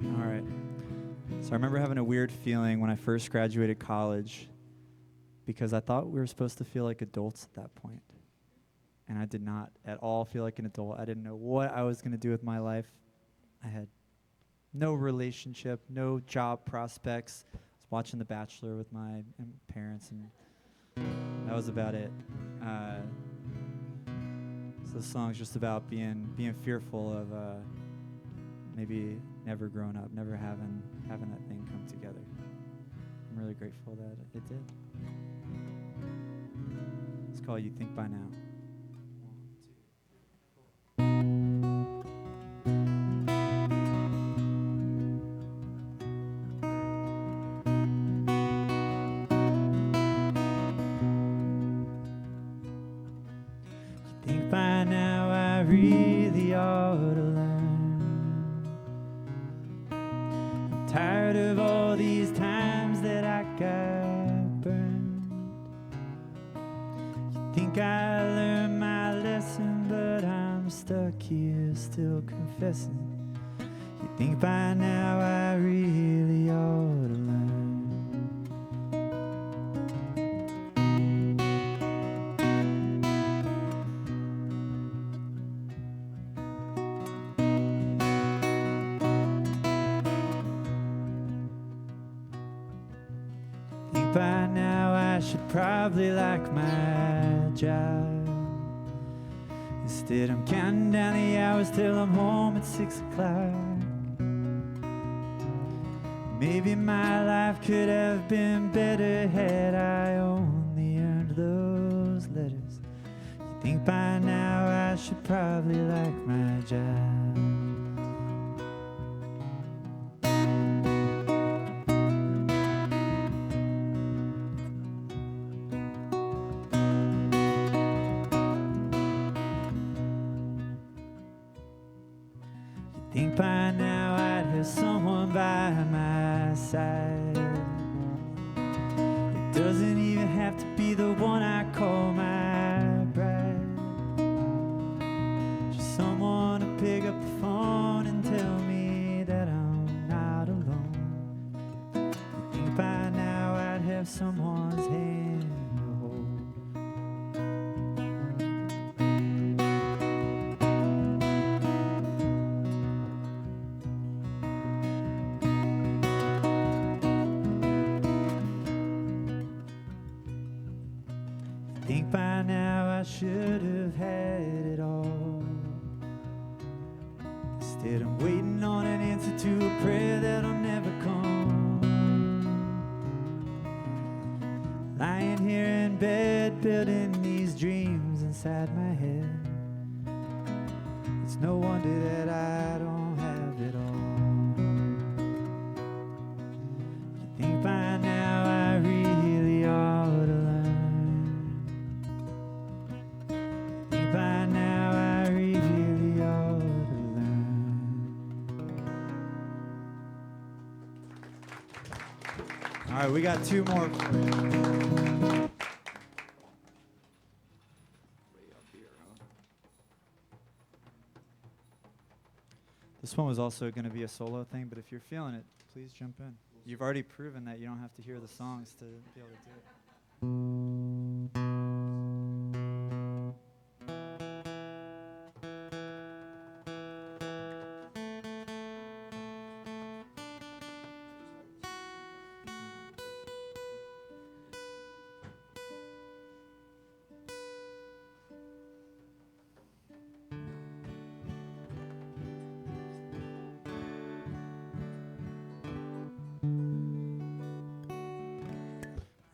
All right. So I remember having a weird feeling when I first graduated college because I thought we were supposed to feel like adults at that point. And I did not at all feel like an adult. I didn't know what I was going to do with my life. I had no relationship, no job prospects. I was watching The Bachelor with my parents, and that was about it. So the song's just about being fearful of maybe never growing up, never having that thing come together. I'm really grateful that it did. It's called You Think By Now. Think by now I really ought to learn. I'm tired of all these times that I got burned. You think I learned my lesson, but I'm stuck here still confessing. You think by now I really ought to learn. By now I should probably like my job. Instead, I'm counting down the hours till I'm home at 6 o'clock. Maybe my life could have been better had I only earned those letters. You think by now I should probably like my job. Think by now I'd have someone by my side. It doesn't even have to be the one I call my bride. Just someone to pick up the phone and tell me that I'm not alone. Think by now I'd have someone's hand to hold. Think by now I should have had it all. Instead I'm waiting on an answer to a prayer that'll never come. Lying here in bed, building these dreams inside my head. It's no wonder that I don't have it all. You think by now I really ought to learn. By now I really ought to learn. All right, we got two more. Way up here, huh? This one was also going to be a solo thing, but if you're feeling it, please jump in. You've already proven that you don't have to hear the songs to be able to do it.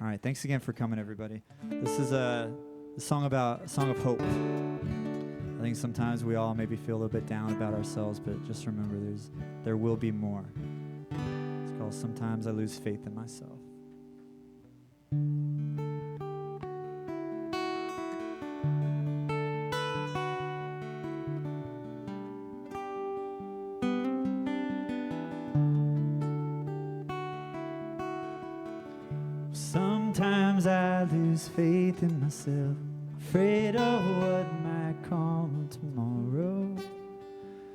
All right, thanks again for coming, everybody. This is a song of hope. I think sometimes we all maybe feel a little bit down about ourselves, but just remember there will be more. It's called Sometimes I Lose Faith in Myself. Sometimes I lose faith in myself, afraid of what might come tomorrow.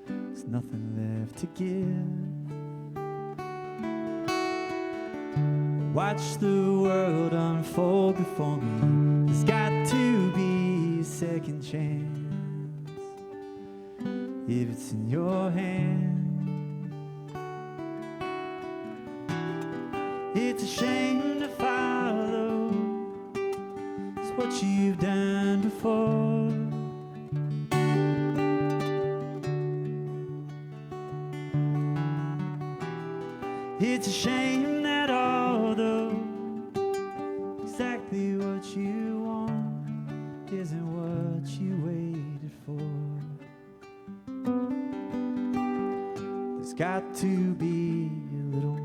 There's nothing left to give. Watch the world unfold before me. There's got to be a second chance if it's in your hands. It's a shame to follow, it's what you've done before. It's a shame that although exactly what you want isn't what you waited for. There's got to be a little more.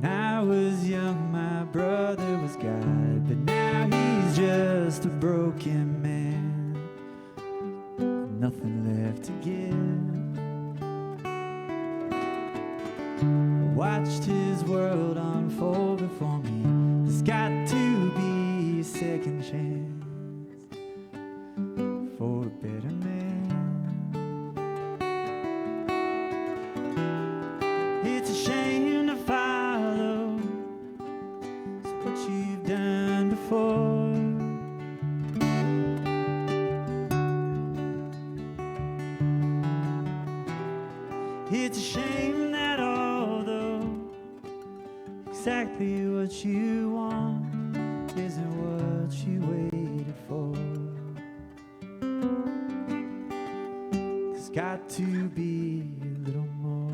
I was young, my brother was God, but now he's just a broken man, nothing left to give. I watched his world unfold before me. There's got to be a second chance for a better man. It's a shame to follow what you've done before. what you want isn't what you waited for. There's got to be a little more.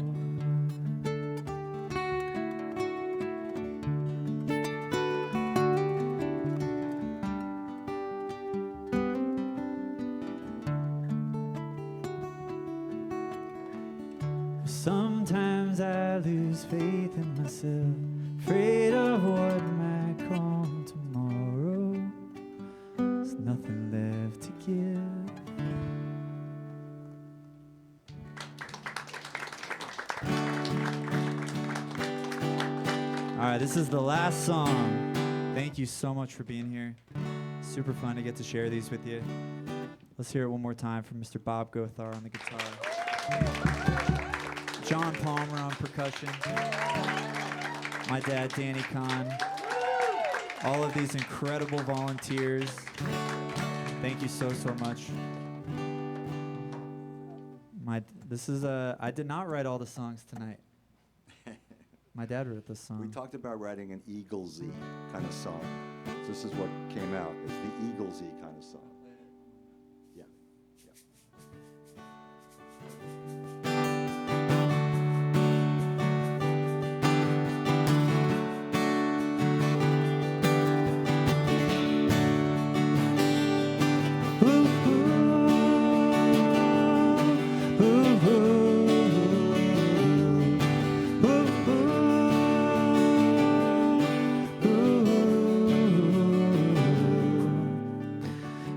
Sometimes I lose faith in myself, afraid of what might come tomorrow. There's nothing left to give. All right, this is the last song. Thank you so much for being here. Super fun to get to share these with you. Let's hear it one more time from Mr. Bob Gothar on the guitar. John Palmer on percussion. My dad, Danny Kahn. All of these incredible volunteers. Thank you so, so much. I did not write all the songs tonight. My dad wrote this song. We talked about writing an Eaglesy kind of song. So this is what came out. It's the Eaglesy kind of song. Yeah.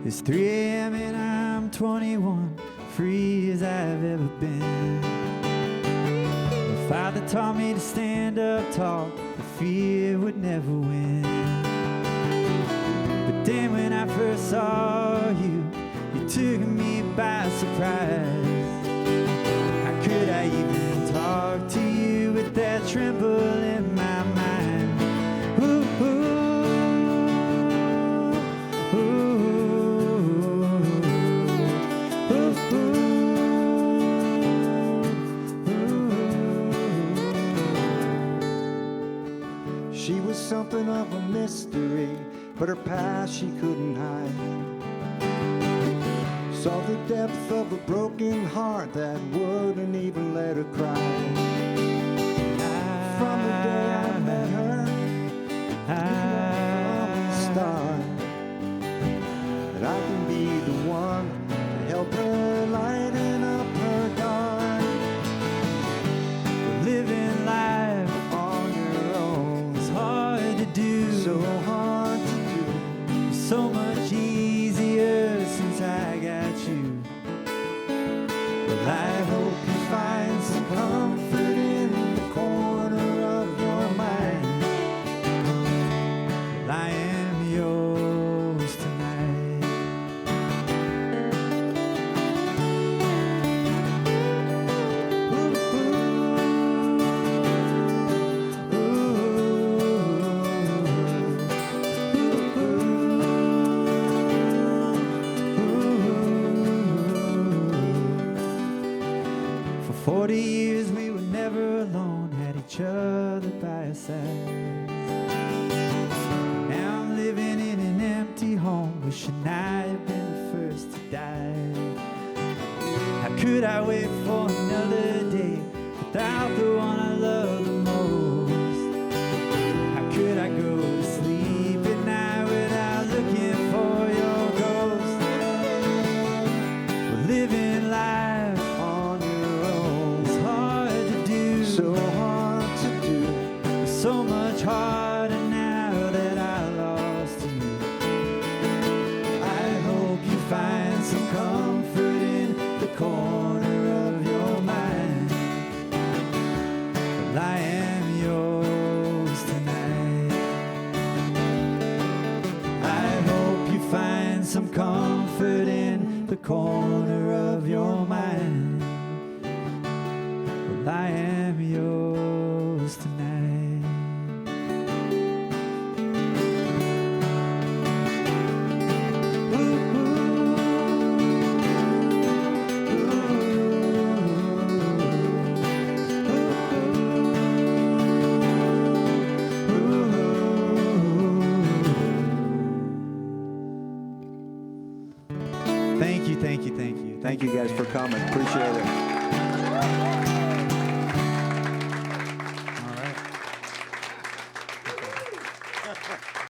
It's 3 a.m. and I'm 21, free as I've ever been. My father taught me to stand up tall, the fear would never win. But then when I first saw you, you took me by surprise. How could I even talk to you with that tremble in my mind? Ooh, ooh. She was something of a mystery, but her past she couldn't hide. Saw the depth of a broken heart that wouldn't even let her cry. From the day I met her, from the start, that I can be the one to help her lighten up her dark. Living life On your own, is hard to do, so hard to do. so much easier since I got you. But I hope you find some comfort in the corner of your mind. I am yours tonight. Ooh, ooh, ooh. For 40 years we were never alone, had each other by our side. Now I'm living in an empty home, wishing I had been the first to die. How could I wait for another day without the one I love the most? How could I go to sleep at night without looking for your ghost? Well, living life On your own, is hard to do, so hard to do. so much harder now that I lost you. I hope you find some comfort in the corner of your mind. Well, I am yours tonight. I hope you find some comfort in the corner of your mind. Well, I am yours tonight. Ooh, ooh, ooh, ooh, ooh. Thank you. Thank you guys for coming. Appreciate it.